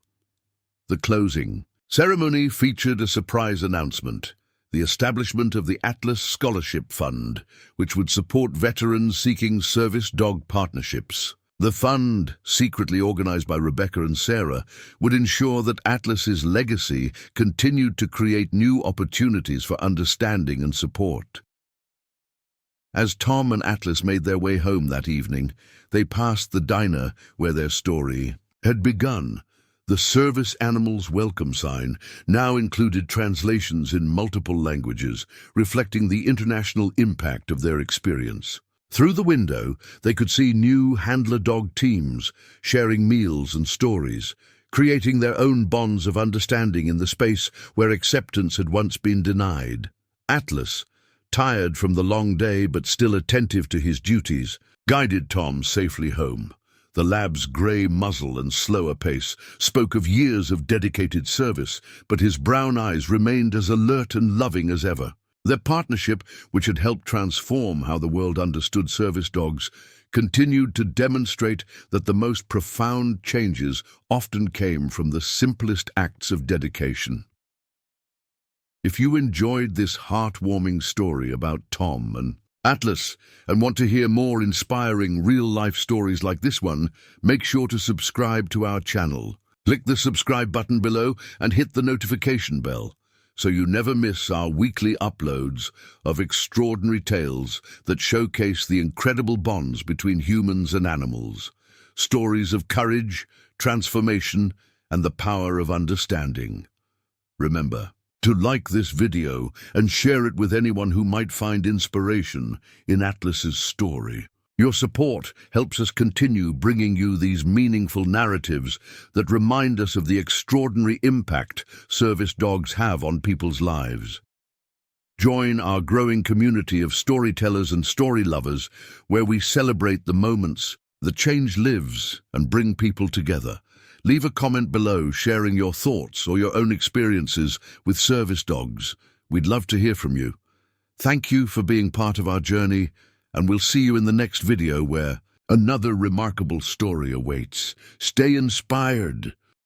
The closing ceremony featured a surprise announcement: the establishment of the Atlas Scholarship Fund, which would support veterans seeking service dog partnerships. The fund, secretly organized by Rebecca and Sarah, would ensure that Atlas's legacy continued to create new opportunities for understanding and support. As Tom and Atlas made their way home that evening, they passed the diner where their story had begun. The service animals welcome sign now included translations in multiple languages, reflecting the international impact of their experience. Through the window, they could see new handler dog teams sharing meals and stories, creating their own bonds of understanding in the space where acceptance had once been denied. Atlas, tired from the long day but still attentive to his duties, guided Tom safely home. The lab's grey muzzle and slower pace spoke of years of dedicated service, but his brown eyes remained as alert and loving as ever. Their partnership, which had helped transform how the world understood service dogs, continued to demonstrate that the most profound changes often came from the simplest acts of dedication. If you enjoyed this heartwarming story about Tom and Atlas and want to hear more inspiring real-life stories like this one, make sure to subscribe to our channel. Click the subscribe button below and hit the notification bell, so you never miss our weekly uploads of extraordinary tales that showcase the incredible bonds between humans and animals, stories of courage, transformation, and the power of understanding. Remember to like this video and share it with anyone who might find inspiration in Atlas's story. Your support helps us continue bringing you these meaningful narratives that remind us of the extraordinary impact service dogs have on people's lives. Join our growing community of storytellers and story lovers, where we celebrate the moments that change lives and bring people together. Leave a comment below sharing your thoughts or your own experiences with service dogs. We'd love to hear from you. Thank you for being part of our journey, and we'll see you in the next video where another remarkable story awaits. Stay inspired.